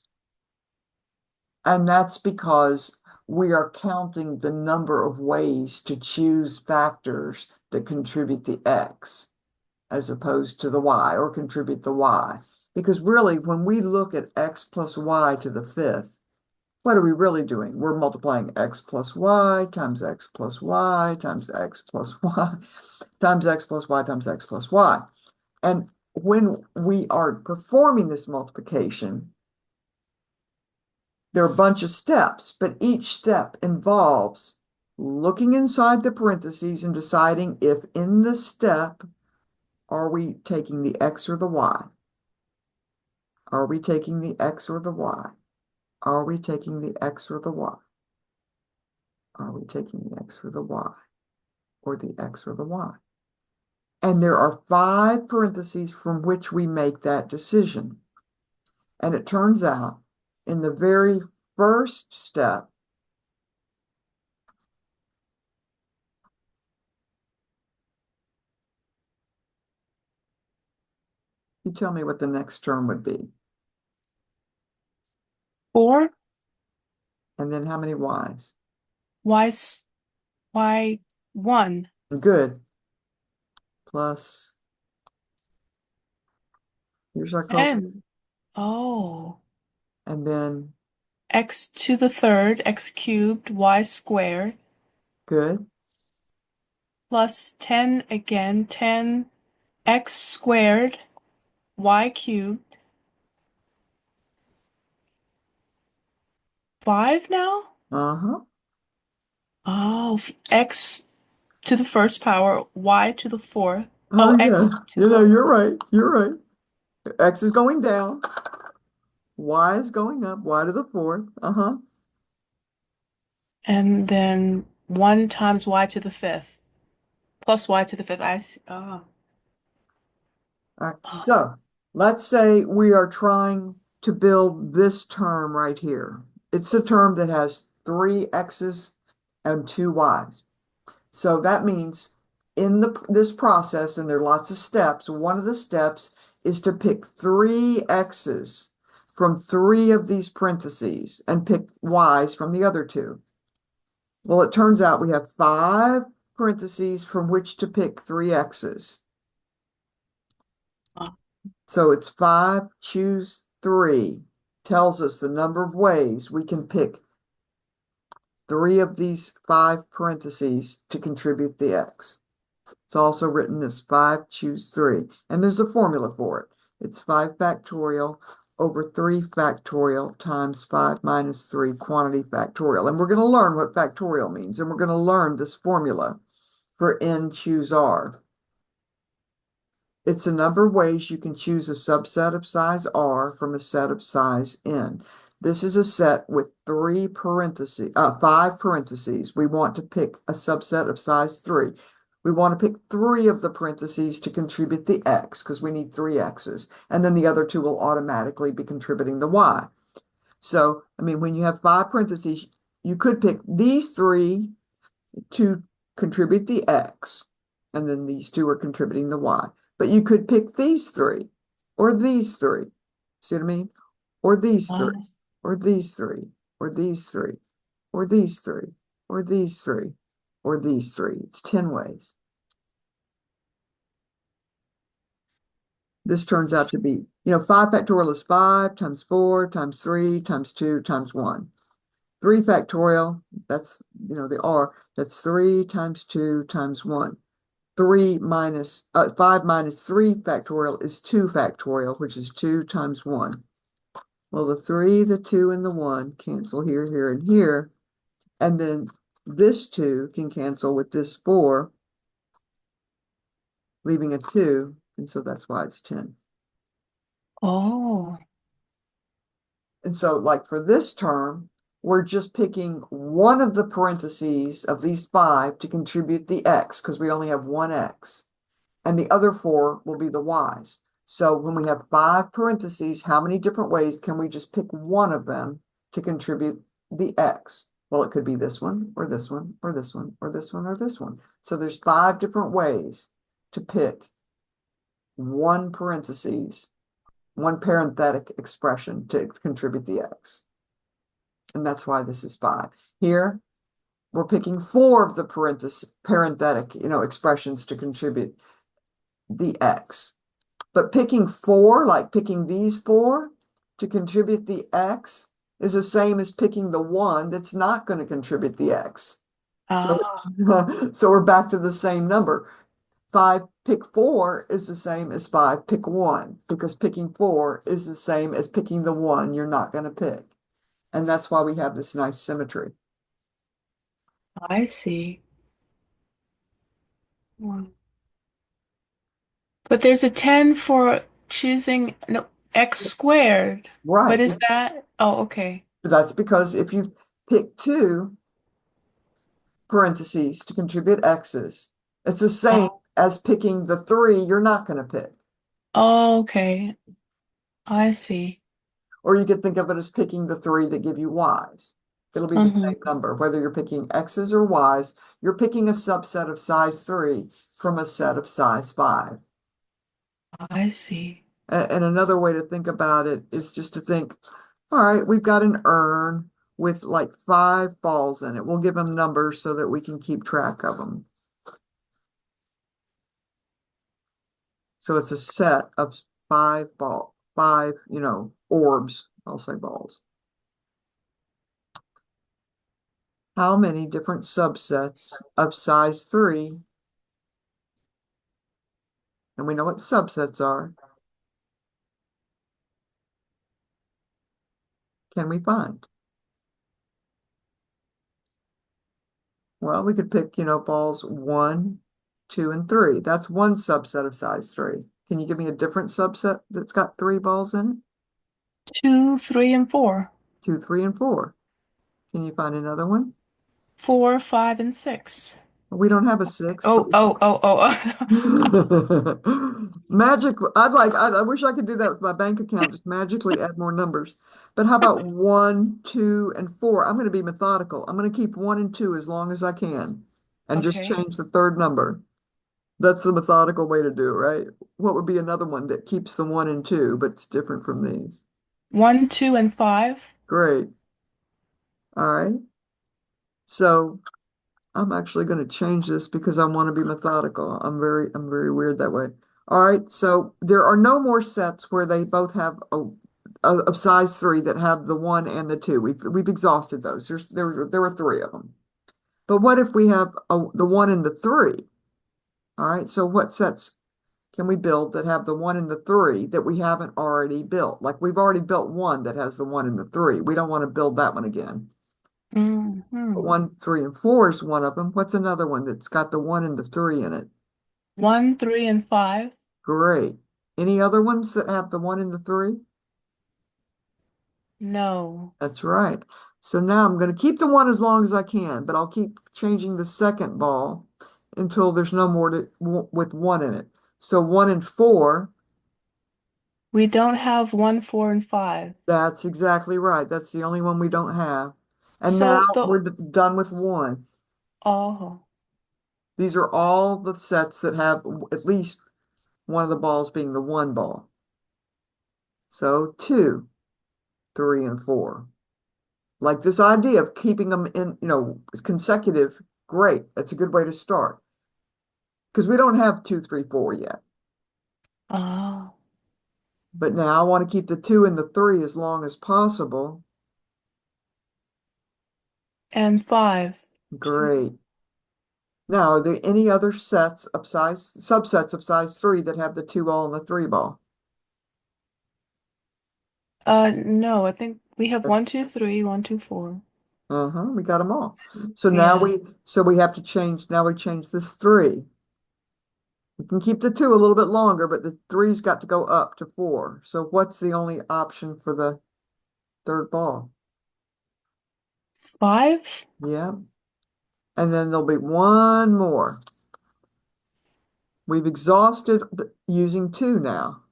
S1: And that's because we are counting the number of ways to choose factors that contribute the x as opposed to the y, or contribute the y. Because really, when we look at x plus y to the fifth, what are we really doing? We're multiplying x plus y times x plus y times x plus y times x plus y times x plus y. And when we are performing this multiplication, there are a bunch of steps, but each step involves looking inside the parentheses and deciding if in the step, are we taking the x or the y? Are we taking the x or the y? Are we taking the x or the y? Are we taking the x or the y? Or the x or the y? And there are 5 parentheses from which we make that decision. And it turns out in the very first step, you tell me what the next term would be.
S2: 4
S1: And then how many y's?
S2: y 1.
S1: Good. Plus, here's our coefficient.
S2: N. Oh.
S1: And then,
S2: X to the third, x cubed, y squared,
S1: good.
S2: plus 10 again, 10 x squared, y cubed. 5 now?
S1: Uh-huh.
S2: Oh, x to the first power, y to the fourth.
S1: Oh,
S2: Oh,
S1: yeah.
S2: x to the,
S1: You're right. You're right. X is going down. Y is going up. Y to the fourth. Uh-huh.
S2: and then 1 times y to the fifth, plus y to the fifth. I see. Oh.
S1: All right.
S2: Oh.
S1: So let's say we are trying to build this term right here. It's a term that has 3 x's and 2 y's. So that means in this process, and there are lots of steps, one of the steps is to pick 3 x's from 3 of these parentheses and pick y's from the other 2. Well, it turns out we have 5 parentheses from which to pick 3 x's. So it's 5, choose 3, tells us the number of ways we can pick 3 of these 5 parentheses to contribute the x. It's also written as 5, choose 3. And there's a formula for it. It's 5 factorial over 3 factorial times 5 minus 3 quantity factorial. And we're going to learn what factorial means. And we're going to learn this formula for n choose r. It's a number of ways you can choose a subset of size r from a set of size n. This is a set with 5 parentheses. We want to pick a subset of size 3. We want to pick 3 of the parentheses to contribute the x, because we need 3 x's. And then the other 2 will automatically be contributing the y. So, I mean, when you have 5 parentheses, you could pick these 3 to contribute the x, and then these 2 are contributing the y. But you could pick these 3, or these 3. See what I mean? Or these 3, or these 3, or these 3, or these 3, or these 3, or these 3. It's 10 ways. This turns out to be, 5 factorial is 5 times 4 times 3 times 2 times 1. 3 factorial, that's, the r, that's 3 times 2 times 1. 5 minus 3 factorial is 2 factorial, which is 2 times 1. Well, the 3, the 2, and the 1 cancel here, here, and here. And then this 2 can cancel with this 4, leaving a 2. And so that's why it's 10.
S2: Oh.
S1: And so, like for this term, we're just picking one of the parentheses of these 5 to contribute the x, because we only have one x. and the other 4 will be the y's. So when we have 5 parentheses, how many different ways can we just pick one of them to contribute the x? Well, it could be this one, or this one, or this one, or this one, or this one. So there's 5 different ways to pick one parentheses, one parenthetic expression to contribute the x. And that's why this is 5. Here, we're picking 4 of the parenthetic, expressions to contribute the x. But picking 4, like picking these 4 to contribute the x, is the same as picking the 1 that's not going to contribute the x. So, so we're back to the same number. 5 pick 4 is the same as 5 pick 1, because picking 4 is the same as picking the 1 you're not going to pick. And that's why we have this nice symmetry.
S2: I see. But there's a 10 for choosing no, x squared.
S1: Right.
S2: What is that? Oh, okay.
S1: That's because if you pick 2 parentheses to contribute x's, it's the same as picking the 3 you're not going to pick.
S2: Oh, okay. I see.
S1: Or you could think of it as picking the 3 that give you y's. It'll be the same number, whether you're picking x's or y's. You're picking a subset of size 3 from a set of size 5.
S2: I see.
S1: And another way to think about it is just to think, all right, we've got an urn with like 5 balls in it. We'll give them numbers so that we can keep track of them. So it's a set of 5 orbs. I'll say balls. How many different subsets of size 3, and we know what subsets are, can we find? Well, we could pick, balls 1, 2, and 3. That's one subset of size 3. Can you give me a different subset that's got 3 balls in it?
S2: 2, 3, and 4.
S1: 2, 3, and 4. Can you find another one?
S2: 4, 5, and 6.
S1: We don't have a 6.
S2: Oh.
S1: Magic. I wish I could do that with my bank account, just magically add more numbers. But how about 1, 2, and 4? I'm going to be methodical. I'm going to keep 1 and 2 as long as I can and just
S2: Okay.
S1: change the third number. That's the methodical way to do it, right? What would be another one that keeps the 1 and 2, but it's different from these?
S2: 1, 2, and 5.
S1: Great. All right. So I'm actually going to change this because I want to be methodical. I'm very weird that way. All right, so there are no more sets where they both have a size 3 that have the 1 and the 2. We've exhausted those. There were 3 of them. But what if we have the 1 and the 3? All right, so what sets can we build that have the 1 and the 3 that we haven't already built? Like we've already built one that has the 1 and the 3. We don't want to build that one again. But 1, 3, and 4 is one of them. What's another one that's got the 1 and the 3 in it?
S2: 1, 3, and 5.
S1: Great. Any other ones that have the 1 and the 3?
S2: No.
S1: That's right. So now I'm going to keep the 1 as long as I can, but I'll keep changing the second ball until there's no more with 1 in it. So 1 and 4.
S2: We don't have 1, 4, and 5.
S1: That's exactly right. That's the only one we don't have. And now
S2: So
S1: we're done with 1.
S2: oh,
S1: These are all the sets that have at least one of the balls being the 1 ball. So 2, 3, and 4. Like this idea of keeping them in, consecutive, great. That's a good way to start. Because we don't have 2, 3, 4 yet.
S2: oh,
S1: But now I want to keep the 2 and the 3 as long as possible.
S2: and 5.
S1: Great. Now, are there any other subsets of size 3 that have the 2 ball and the 3 ball?
S2: No, I think we have 1, 2, 3, 1, 2, 4.
S1: We got them all. So now we have to change, now we change this 3. We can keep the 2 a little bit longer, but the 3's got to go up to 4. So what's the only option for the third ball?
S2: 5?
S1: Yeah. And then there'll be one more. We've exhausted using 2 now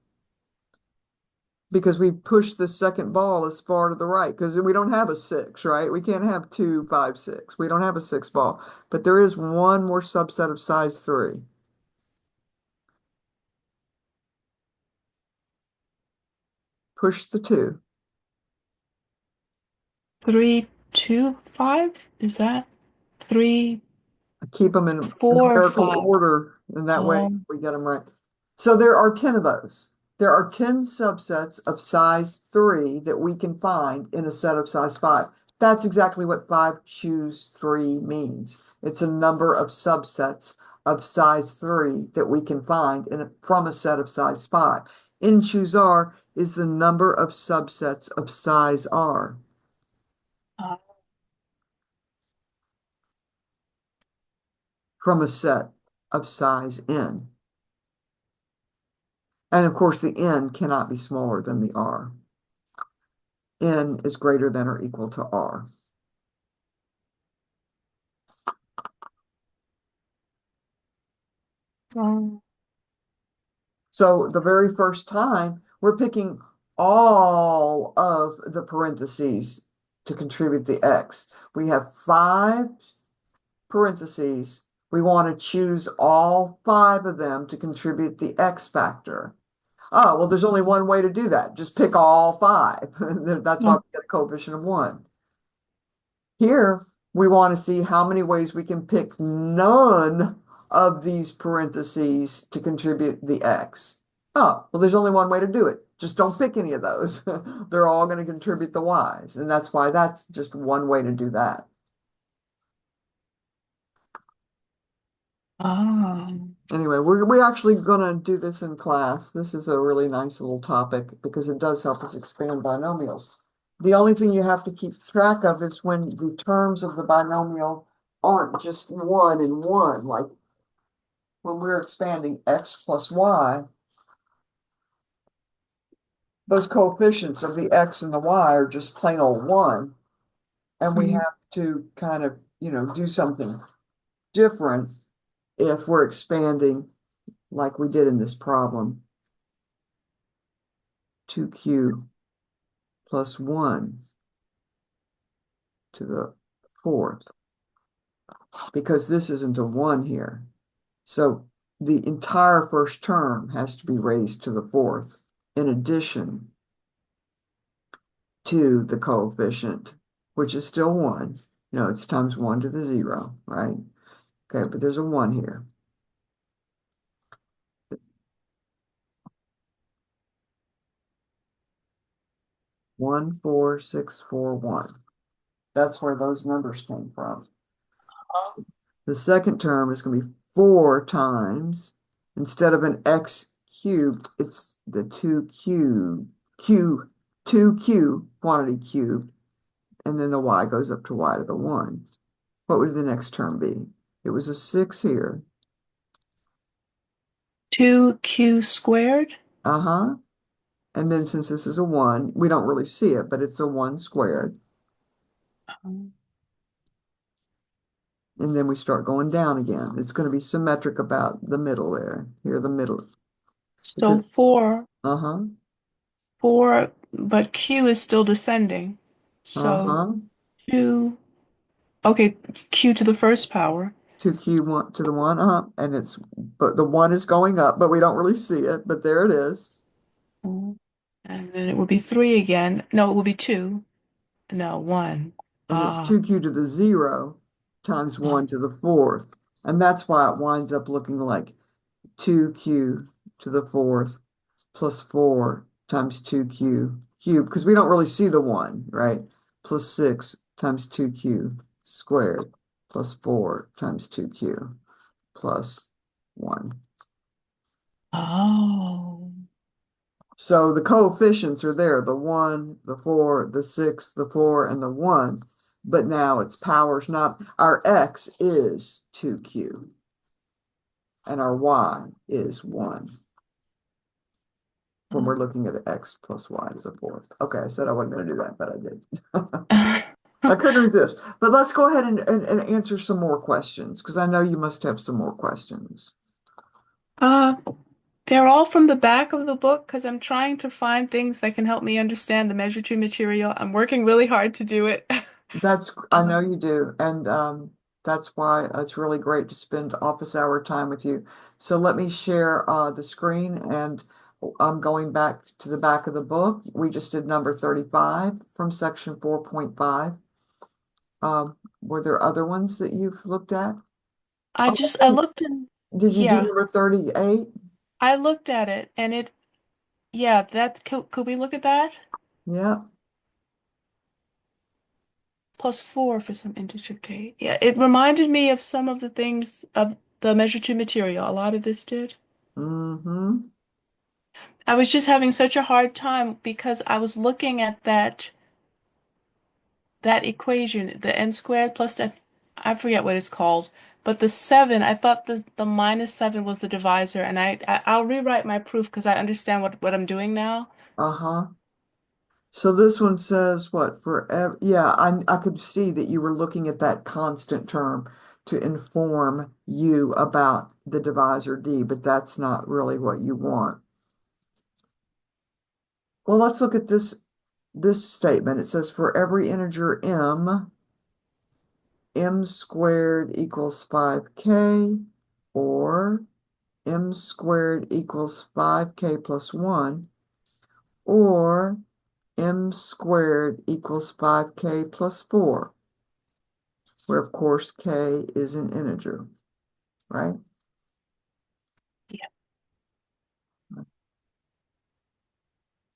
S1: because we pushed the second ball as far to the right because we don't have a 6, right? We can't have 2, 5, 6. We don't have a 6 ball, but there is one more subset of size 3. Push the 2.
S2: 3, 2, 5? Is that 3,
S1: Keep them in
S2: 4,
S1: numerical
S2: 5?
S1: order, and that way
S2: Um,
S1: we get them right. So there are 10 of those. There are 10 subsets of size 3 that we can find in a set of size 5. That's exactly what 5 choose 3 means. It's a number of subsets of size 3 that we can find from a set of size 5. In choose R is the number of subsets of size R.
S2: uh,
S1: From a set of size N. And of course, the N cannot be smaller than the R. N is greater than or equal to R.
S2: um,
S1: So the very first time, we're picking all of the parentheses to contribute the X. We have 5 parentheses. We want to choose all 5 of them to contribute the X factor. Oh, well, there's only one way to do that. Just pick all 5. That's why we get a coefficient of 1. Here, we want to see how many ways we can pick none of these parentheses to contribute the X. Oh, well, there's only one way to do it. Just don't pick any of those. They're all going to contribute the Y's. And that's why that's just one way to do that. Anyway, we're actually going to do this in class. This is a really nice little topic because it does help us expand binomials. The only thing you have to keep track of is when the terms of the binomial aren't just 1 and 1. Like when we're expanding x plus y, those coefficients of the x and the y are just plain old 1. And we have to kind of, do something different if we're expanding like we did in this problem. 2q plus 1 to the 4th, because this isn't a 1 here. So the entire first term has to be raised to the 4th in addition to the coefficient, which is still 1. It's times 1 to the 0, right? Okay, but there's a 1 here. One, 4, 6, 4, 1. That's where those numbers came from. The second term is going to be 4 times, instead of an x cubed, it's the 2q quantity cubed, and then the y goes up to y to the 1. What would the next term be? It was a 6 here.
S2: 2q squared?
S1: Uh-huh. And then since this is a 1, we don't really see it, but it's a 1 squared. And then we start going down again. It's going to be symmetric about the middle there. Here, the middle.
S2: So 4,
S1: Uh-huh.
S2: 4, but q is still descending. So
S1: Uh-huh.
S2: 2, okay, q to the first power.
S1: 2q1 to the 1, and but the 1 is going up, but we don't really see it, but there it is.
S2: And then it would be 3 again. No, it would be 2. No, 1.
S1: And it's 2q to the 0 times 1 to the 4th. And that's why it winds up looking like 2q to the 4th plus 4 times 2q cubed, because we don't really see the 1, right? Plus 6 times 2q squared plus 4 times 2q plus 1.
S2: Oh.
S1: So the coefficients are there, the 1, the 4, the 6, the 4, and the 1. But now its powers not, our x is 2q. And our y is 1. When we're looking at x plus y to the 4th. Okay, I said I wasn't going to do that, but I did. I couldn't resist. But let's go ahead and answer some more questions, because I know you must have some more questions.
S2: Uh, they're all from the back of the book because I'm trying to find things that can help me understand the measure two material. I'm working really hard to do it.
S1: I know you do, and that's why it's really great to spend office hour time with you. So let me share the screen, and I'm going back to the back of the book. We just did number 35 from section 4.5. Were there other ones that you've looked at? Oh,
S2: I looked in,
S1: did you do
S2: yeah,
S1: number 38?
S2: I looked at it and yeah, could we look at that?
S1: Yeah.
S2: Plus four for some integer k. Yeah, it reminded me of some of the things of the measure two material. A lot of this did.
S1: Mm-hmm.
S2: I was just having such a hard time because I was looking at that equation, the n squared plus that, I forget what it's called, but the 7, I thought the minus 7 was the divisor, and I'll rewrite my proof because I understand what I'm doing now.
S1: Uh-huh. So this one says what forever? Yeah, I could see that you were looking at that constant term to inform you about the divisor D, but that's not really what you want. Well, let's look at this statement. It says for every integer m squared equals 5k, or m squared equals 5k plus 1, or m squared equals 5k plus 4. Where of course k is an integer, right?
S2: Yeah.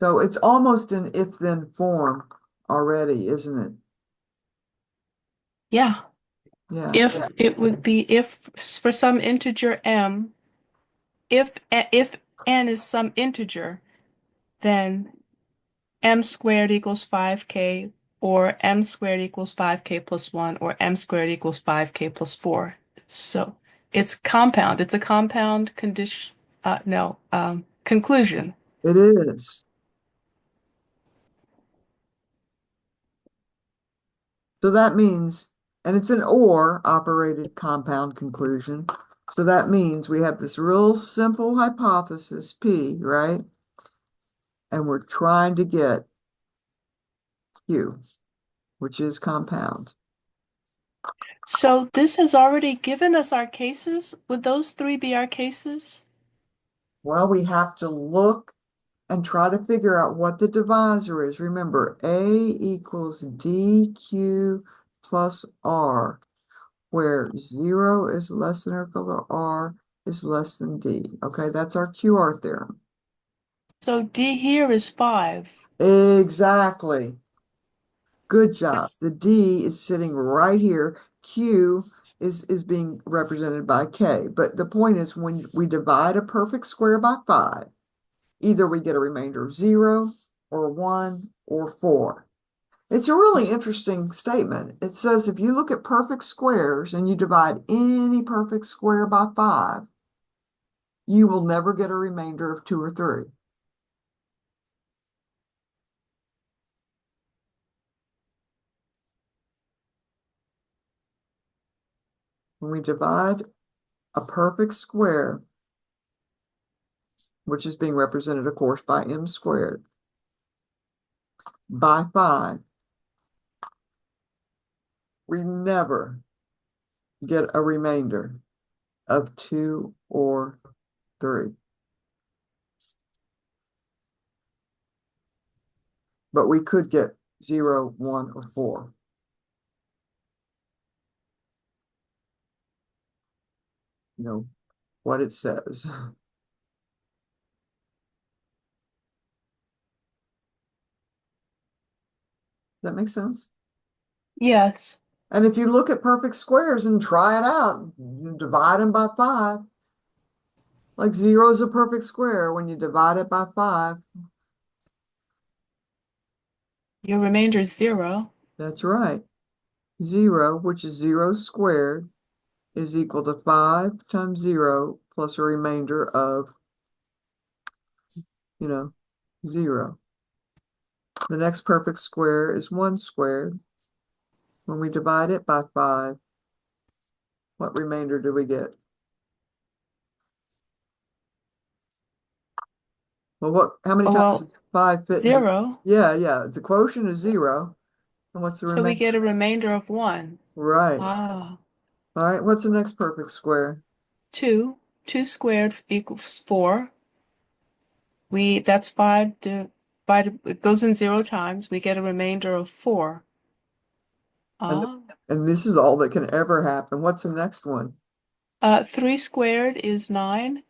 S1: So it's almost an if-then form already, isn't it?
S2: Yeah.
S1: Yeah,
S2: If it would be if for some integer m, if n is some integer, then m squared equals 5k, or m squared equals 5k plus 1, or m squared equals 5k plus 4. So it's compound. It's a compound condition. No, conclusion.
S1: it is. So that means, and it's an or operated compound conclusion. So that means we have this real simple hypothesis, P, right? And we're trying to get Q, which is compound.
S2: So this has already given us our cases. Would those three be our cases?
S1: Well, we have to look and try to figure out what the divisor is. Remember, A equals DQ plus R, where 0 is less than or equal to R is less than D. Okay, that's our QR theorem.
S2: So D here is 5.
S1: Exactly. Good job.
S2: That's
S1: The D is sitting right here. Q is being represented by K. But the point is when we divide a perfect square by 5, either we get a remainder of 0 or 1 or 4. It's a really interesting statement. It says if you look at perfect squares and you divide any perfect square by 5, you will never get a remainder of 2 or 3. When we divide a perfect square, which is being represented, of course, by m squared, by 5, we never get a remainder of 2 or 3. But we could get 0, 1, or 4. You know, what it says. Does that make sense?
S2: yes.
S1: And if you look at perfect squares and try it out, you divide them by 5. Like 0 is a perfect square. When you divide it by 5,
S2: Your remainder is 0.
S1: that's right. 0, which is 0 squared, is equal to 5 times 0 plus a remainder of, 0. The next perfect square is 1 squared. When we divide it by 5, what remainder do we get? Well, how many
S2: Oh,
S1: times
S2: well,
S1: does 5 fit in?
S2: 0.
S1: Yeah. The quotient is 0. And what's the
S2: So we
S1: remainder?
S2: get a remainder of 1.
S1: Right.
S2: Ah,
S1: All right. What's the next perfect square?
S2: 2. 2 squared equals 4. That's 5 divided, it goes in 0 times. We get a remainder of 4.
S1: And
S2: Ah.
S1: and this is all that can ever happen. What's the next one?
S2: 3 squared is 9.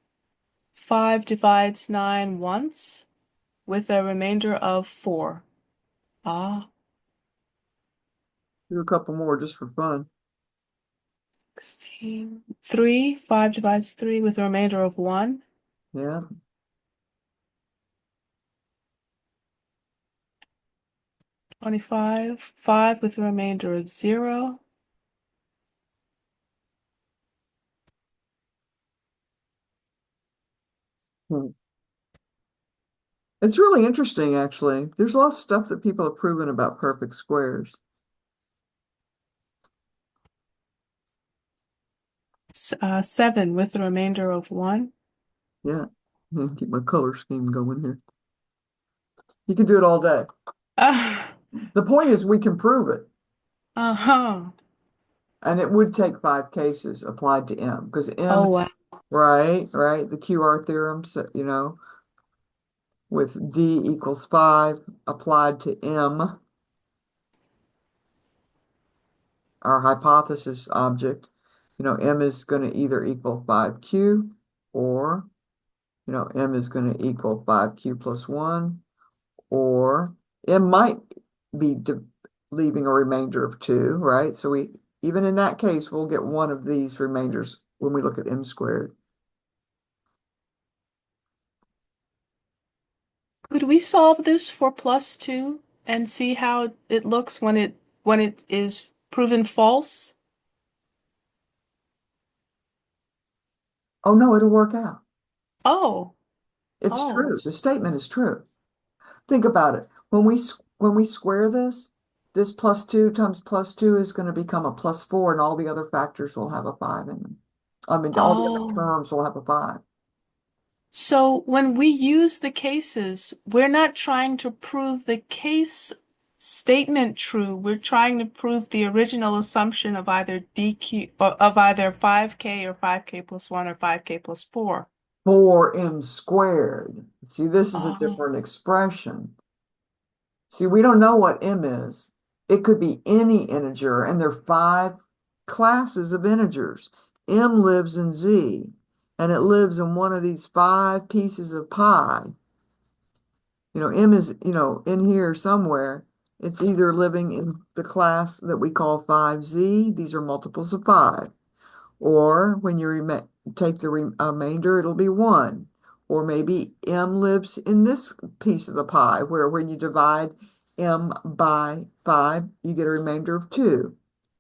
S2: 5 divides 9 once with a remainder of 4. Ah,
S1: Do a couple more just for fun.
S2: 16. 3, 5 divides 3 with a remainder of 1.
S1: Yeah.
S2: 25. 5 with a remainder of 0.
S1: Hmm. It's really interesting, actually. There's a lot of stuff that people have proven about perfect squares.
S2: 7 with a remainder of 1.
S1: Yeah. Keep my color scheme going here. You can do it all day.
S2: Ah,
S1: The point is we can prove it.
S2: uh-huh.
S1: And it would take 5 cases applied to M because M,
S2: Oh, wow.
S1: right. The QR theorem, so, with D equals 5 applied to M, our hypothesis object, M is going to either equal 5Q or, M is going to equal 5Q plus 1, or M might be leaving a remainder of 2, right? So even in that case, we'll get one of these remainders when we look at M squared.
S2: Could we solve this for +2 and see how it looks when it is proven false?
S1: Oh, no, it'll work out.
S2: Oh,
S1: It's
S2: oh,
S1: true. The statement is true. Think about it. When we square this +2 times +2 is going to become a +4, and all the other factors will have a 5 in them. I mean, all the other
S2: oh.
S1: terms will have a 5.
S2: So when we use the cases, we're not trying to prove the case statement true. We're trying to prove the original assumption of either DQ or of either 5K or 5K plus 1 or 5K plus 4.
S1: 4m squared. See, this is a
S2: Oh,
S1: different expression. See, we don't know what m is. It could be any integer, and there are 5 classes of integers. M lives in Z, and it lives in one of these 5 pieces of pi. M is, in here somewhere. It's either living in the class that we call 5Z, these are multiples of 5. Or when you take the remainder, it'll be 1. Or maybe M lives in this piece of the pie, where when you divide M by 5, you get a remainder of 2.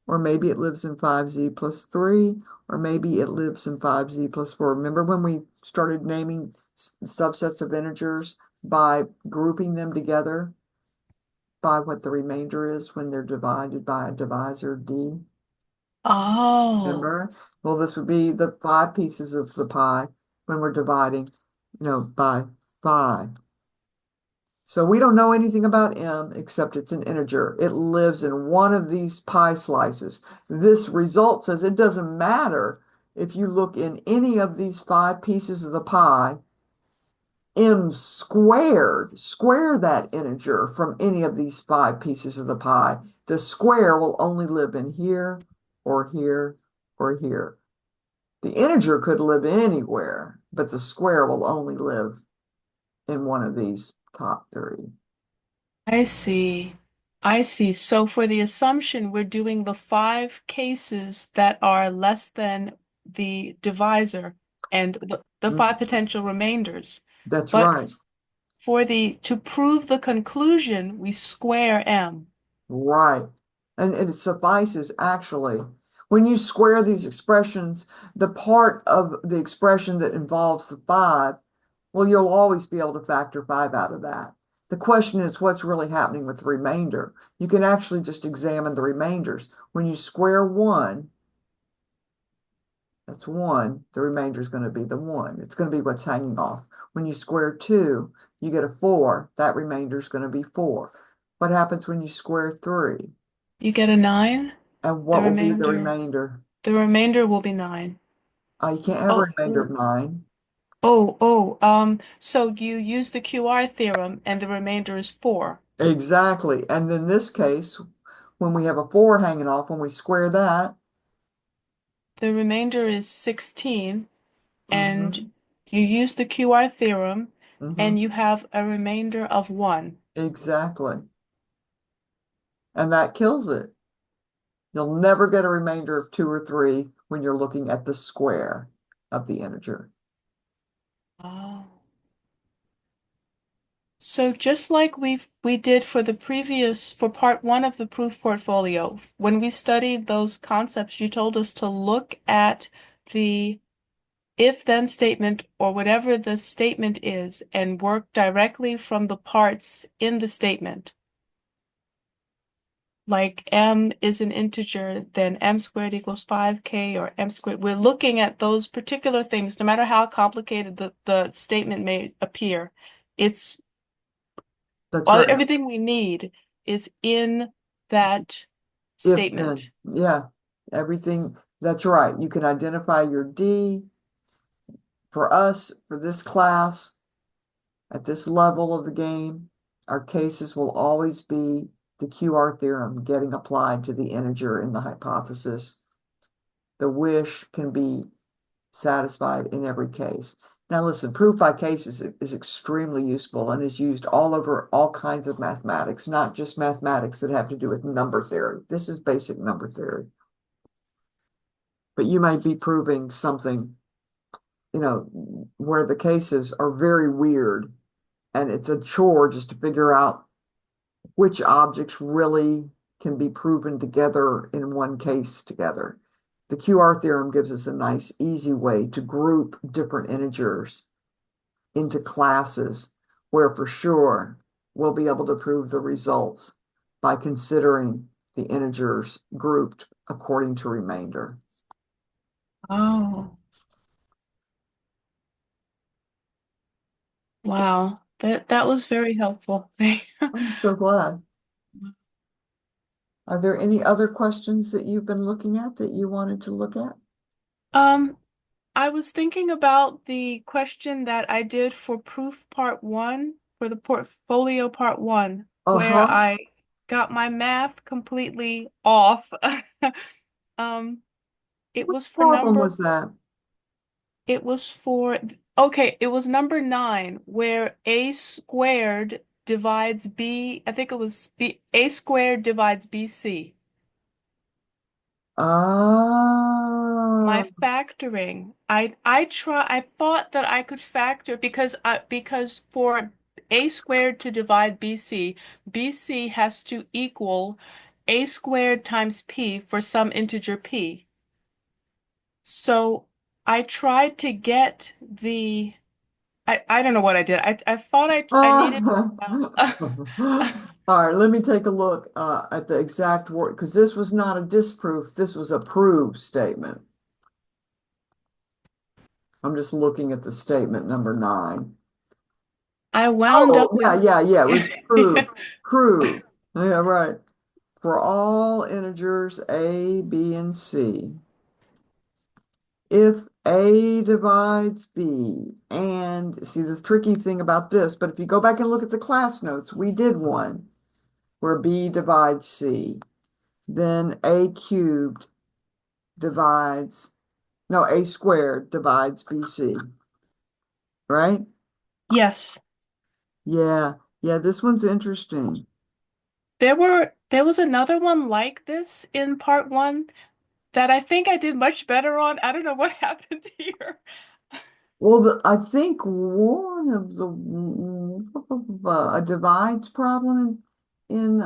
S1: Or maybe it lives in 5Z plus 3, or maybe it lives in 5Z plus 4. Remember when we started naming subsets of integers by grouping them together by what the remainder is when they're divided by a divisor D?
S2: oh,
S1: Remember? Well, this would be the 5 pieces of the pie when we're dividing, by 5. So we don't know anything about M except it's an integer. It lives in one of these pie slices. This result says it doesn't matter if you look in any of these 5 pieces of the pie, M squared, square that integer from any of these 5 pieces of the pie. The square will only live in here or here or here. The integer could live anywhere, but the square will only live in one of these top 3.
S2: I see. I see. So for the assumption, we're doing the 5 cases that are less than the divisor and the 5 potential remainders.
S1: That's
S2: But
S1: right.
S2: to prove the conclusion, we square M.
S1: Right. And it suffices actually. When you square these expressions, the part of the expression that involves the 5, well, you'll always be able to factor 5 out of that. The question is what's really happening with the remainder. You can actually just examine the remainders. When you square 1, that's 1. The remainder is going to be the 1. It's going to be what's hanging off. when you square 2, you get a 4. That remainder is going to be 4. What happens when you square 3?
S2: You get a 9.
S1: And
S2: The
S1: what will be the
S2: remainder,
S1: remainder?
S2: the remainder will be 9.
S1: You can't have a
S2: Oh,
S1: remainder of 9.
S2: so you use the QR theorem and the remainder is 4.
S1: Exactly. And in this case, when we have a 4 hanging off, when we square that,
S2: The remainder is 16,
S1: mm-hmm,
S2: and you use the QR theorem,
S1: mm-hmm,
S2: and you have a remainder of 1.
S1: exactly. And that kills it. You'll never get a remainder of 2 or 3 when you're looking at the square of the integer.
S2: Oh. So just like we did for part 1 of the proof portfolio, when we studied those concepts, you told us to look at the if-then statement or whatever the statement is and work directly from the parts in the statement. Like m is an integer, then m squared equals 5k or m squared. We're looking at those particular things, no matter how complicated the statement may appear. It's
S1: That's right.
S2: everything we need is in that
S1: If
S2: statement.
S1: then, yeah, everything, that's right. You can identify your D. For us, for this class, at this level of the game, our cases will always be the QR theorem getting applied to the integer in the hypothesis. The wish can be satisfied in every case. Now listen, proof by case is extremely useful and is used all over all kinds of mathematics, not just mathematics that have to do with number theory. This is basic number theory. But you might be proving something, where the cases are very weird and it's a chore just to figure out which objects really can be proven together in one case together. The QR theorem gives us a nice, easy way to group different integers into classes where for sure we'll be able to prove the results by considering the integers grouped according to remainder.
S2: Oh, wow. That was very helpful.
S1: I'm so glad. Are there any other questions that you've been looking at that you wanted to look at?
S2: Um, I was thinking about the question that I did for proof part 1, for the portfolio part 1, where
S1: Uh-huh.
S2: I got my math completely off. Um, it
S1: What
S2: was for
S1: problem
S2: number,
S1: was that?
S2: it was for, okay, it was number 9, where a squared divides b, I think it was a squared divides bc.
S1: Ah,
S2: My factoring. I thought that I could factor because for a squared to divide BC, BC has to equal a squared times p for some integer p. So I tried to get I don't know what I did. I thought I needed
S1: All right, let me take a look at the exact word because this was not a disproof, this was a prove statement. I'm just looking at the statement number 9.
S2: I wound
S1: Oh,
S2: up with
S1: yeah, it was prove, prove. Yeah, right. For all integers A, B, and C, if A divides B, and see the tricky thing about this, but if you go back and look at the class notes, we did one where B divides C. Then A cubed divides, no, A squared divides BC, right?
S2: yes.
S1: Yeah, this one's interesting.
S2: There was another one like this in part 1 that I think I did much better on. I don't know what happened here.
S1: Well, I think one of the a divides problem in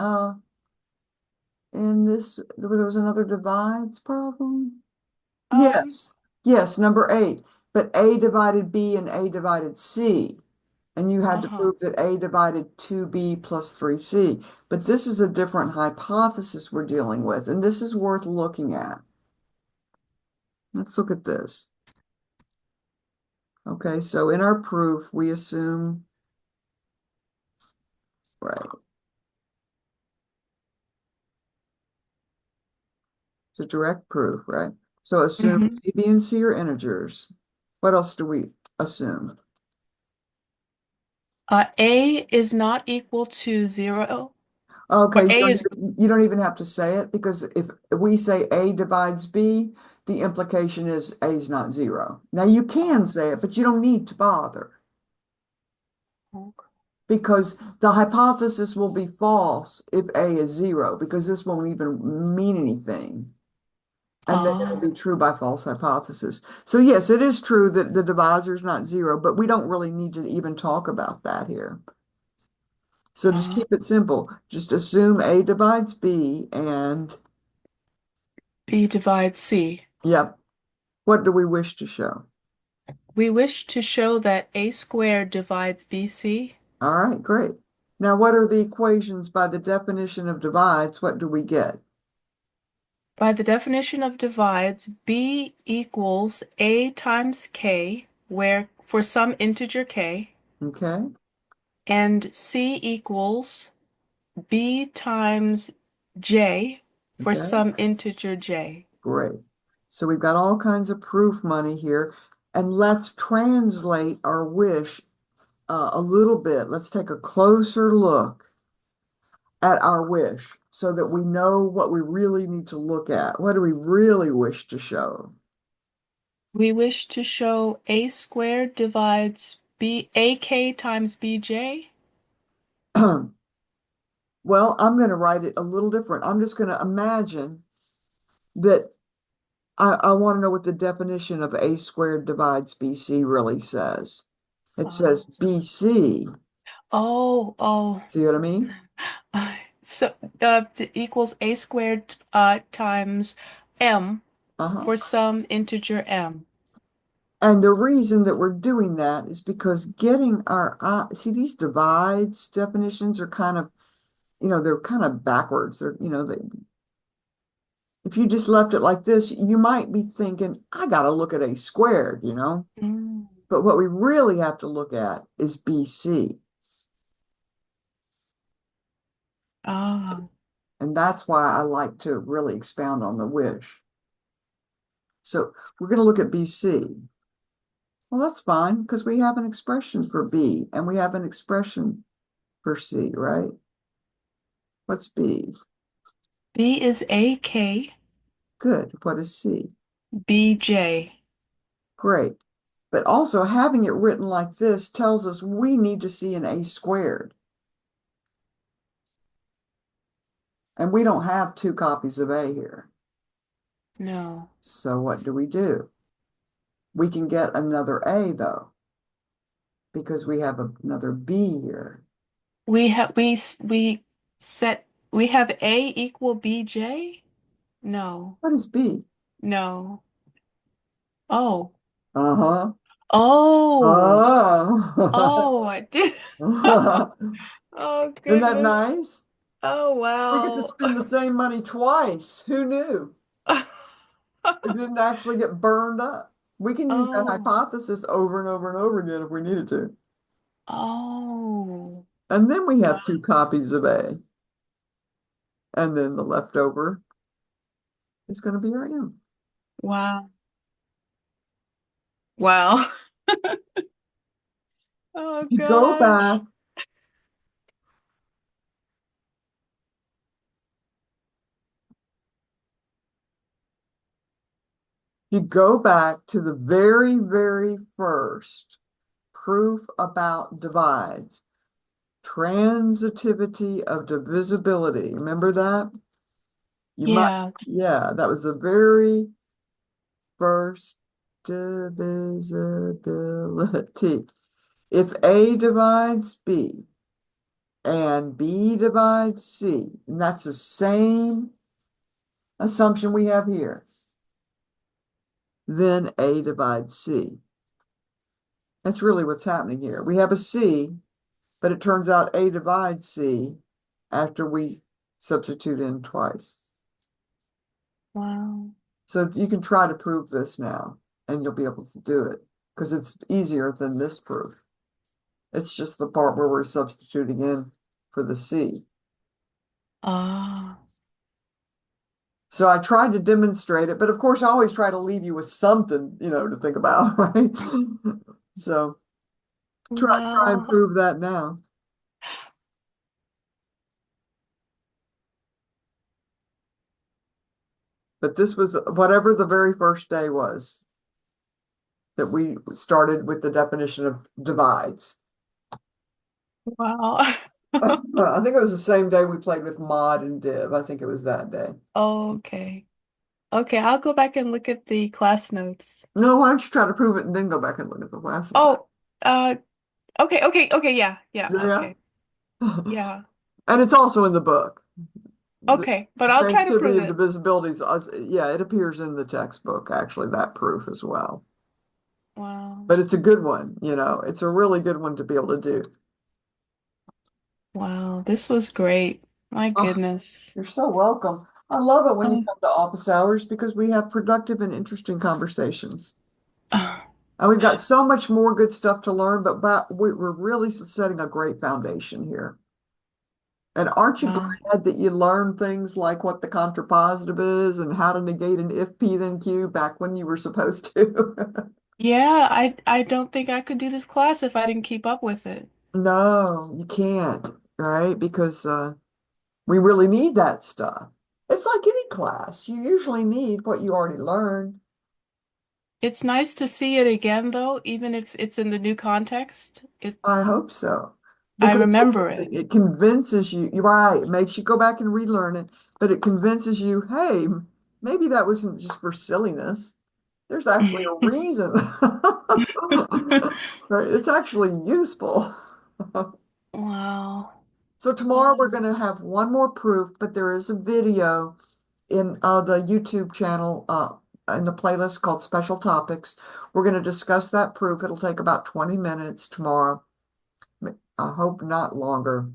S1: this, there was another divides problem.
S2: Um,
S1: Yes, number 8. But A divided B and A divided C. And you had to
S2: uh-huh.
S1: prove that A divided 2B plus 3C. But this is a different hypothesis we're dealing with, and this is worth looking at. Let's look at this. Okay, so in our proof, we assume, right, it's a direct proof, right? So assume
S2: Mhm.
S1: A, B, and C are integers. What else do we assume?
S2: A is not equal to 0,
S1: Okay,
S2: or A is,
S1: you don't even have to say it because if we say A divides B, the implication is A is not 0. Now you can say it, but you don't need to bother because the hypothesis will be false if A is 0 because this won't even mean anything. And then it'll
S2: ah,
S1: be true by false hypothesis. So yes, it is true that the divisor is not 0, but we don't really need to even talk about that here. So just
S2: ah,
S1: keep it simple. Just assume A divides B and,
S2: B divides C.
S1: yep, what do we wish to show?
S2: We wish to show that A squared divides BC.
S1: All right, great. Now, what are the equations by the definition of divides? What do we get?
S2: By the definition of divides, B equals A times K, where for some integer K,
S1: Okay,
S2: and C equals B times J for
S1: okay,
S2: some integer J.
S1: great. So we've got all kinds of proof money here. And let's translate our wish a little bit. Let's take a closer look at our wish so that we know what we really need to look at. What do we really wish to show?
S2: We wish to show A squared divides AK times BJ.
S1: Well, I'm going to write it a little different. I'm just going to imagine that I want to know what the definition of A squared divides BC really says. It says
S2: Oh,
S1: BC.
S2: oh, oh.
S1: See what I mean?
S2: So equals A squared times M
S1: Uh-huh.
S2: for some integer M.
S1: And the reason that we're doing that is because getting our, see, these divides definitions are kind of, they're kind of backwards. They're, if you just left it like this, you might be thinking, I got to look at A squared.
S2: Mm.
S1: But what we really have to look at is BC.
S2: Ah,
S1: And that's why I like to really expound on the wish. So we're going to look at BC. Well, that's fine because we have an expression for B and we have an expression for C, right? What's B?
S2: B is AK,
S1: Good. What is C?
S2: BJ.
S1: Great. But also having it written like this tells us we need to see an A squared. And we don't have two copies of A here.
S2: No.
S1: So what do? We can get another A though, because we have another B here.
S2: We set we have A equal BJ? No.
S1: What is B?
S2: No. Oh.
S1: Uh-huh.
S2: Oh.
S1: Oh.
S2: Oh, I did. Oh
S1: Isn't that
S2: goodness.
S1: nice?
S2: Oh
S1: We get to
S2: wow.
S1: spend the same money twice. Who knew? It didn't actually get burned up. We can use that
S2: Oh.
S1: hypothesis over and over and over again if we needed to.
S2: Oh.
S1: And then we
S2: Wow.
S1: have two copies of A. And then the leftover is going to be our M.
S2: Wow. Wow. Oh
S1: You go
S2: gosh.
S1: back, you go back to the very, very first proof about divides. Transitivity of divisibility. Remember that? You might,
S2: Yeah.
S1: yeah, that was the very first divisibility. If A divides B and B divides C, and that's the same assumption we have here, then A divides C. That's really what's happening here. We have a C, but it turns out A divides C after we substitute in twice.
S2: Wow.
S1: So you can try to prove this now, and you'll be able to do it. because it's easier than this proof. It's just the part where we're substituting in for the C.
S2: Ah,
S1: So I tried to demonstrate it, but of course I always try to leave you with something, to think about, right? So try and
S2: wow.
S1: prove that now. But this was whatever the very first day was that we started with the definition of divides.
S2: Wow.
S1: I think it was the same day we played with mod and div. I think it was that day.
S2: Okay. Okay, I'll go back and look at the class notes.
S1: No, why don't you try to prove it and then go back and look at the last one?
S2: Oh, uh, okay, yeah,
S1: Yeah.
S2: okay, yeah,
S1: And it's also in the book. The
S2: okay, but I'll try to
S1: transitivity
S2: prove
S1: of
S2: it.
S1: divisibility yeah, it appears in the textbook, actually, that proof as well.
S2: Wow,
S1: But it's a good one, it's a really good one to be able to do.
S2: wow, this was great. My
S1: Oh,
S2: goodness.
S1: you're so welcome. I love it when you
S2: Um,
S1: come to office hours because we have productive and interesting conversations.
S2: wow,
S1: And we've got so much more good stuff to learn, but we're really setting a great foundation here. And aren't you glad that you learned things like what the contrapositive is and how to negate an if P then Q back when you were supposed to?
S2: yeah, I don't think I could do this class if I didn't keep up with it.
S1: No, you can't, right? Because we really need that stuff. It's like any class. You usually need what you already learned.
S2: It's nice to see it again, though, even if it's in the new context.
S1: I hope so.
S2: I
S1: Because for
S2: remember
S1: one
S2: it.
S1: thing, it convinces you, you're right, it makes you go back and relearn it, but it convinces you, hey, maybe that wasn't just for silliness. There's actually a reason. Right? It's actually useful.
S2: Wow.
S1: So tomorrow we're going
S2: Um,
S1: to have one more proof, but there is a video in the YouTube channel in the playlist called Special Topics. We're going to discuss that proof. It'll take about 20 minutes tomorrow. I hope not longer.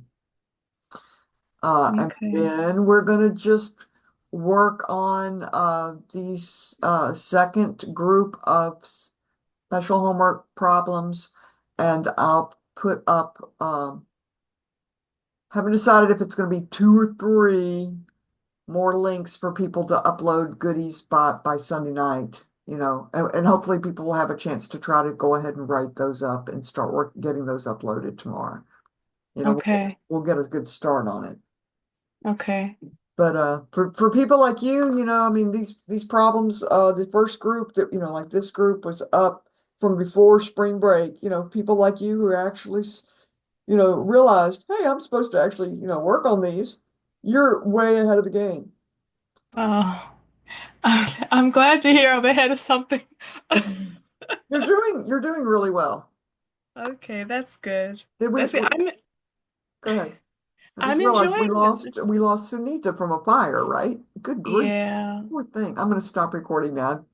S1: And
S2: okay.
S1: then we're going to just work on these second group of special homework problems, and I'll put up, haven't decided if it's going to be 2 or 3 more links for people to upload goodies by Sunday night, and hopefully people will have a chance to try to go ahead and write those up and start getting those uploaded tomorrow.
S2: Okay.
S1: We'll get a good start on it.
S2: Okay.
S1: But for people like you, I mean these problems, the first group that, like this group was up from before spring break, people like you who actually, realized, hey, I'm supposed to actually, work on these. You're way ahead of the game.
S2: Oh, I'm glad to hear I'm ahead of something.
S1: You're doing really well.
S2: Okay, that's good.
S1: Did
S2: That's it.
S1: go ahead. I just
S2: I'm
S1: realized we
S2: enjoying this.
S1: lost we lost Sunita from a fire, right? Good grief.
S2: Yeah.
S1: Poor thing. I'm going to stop recording now.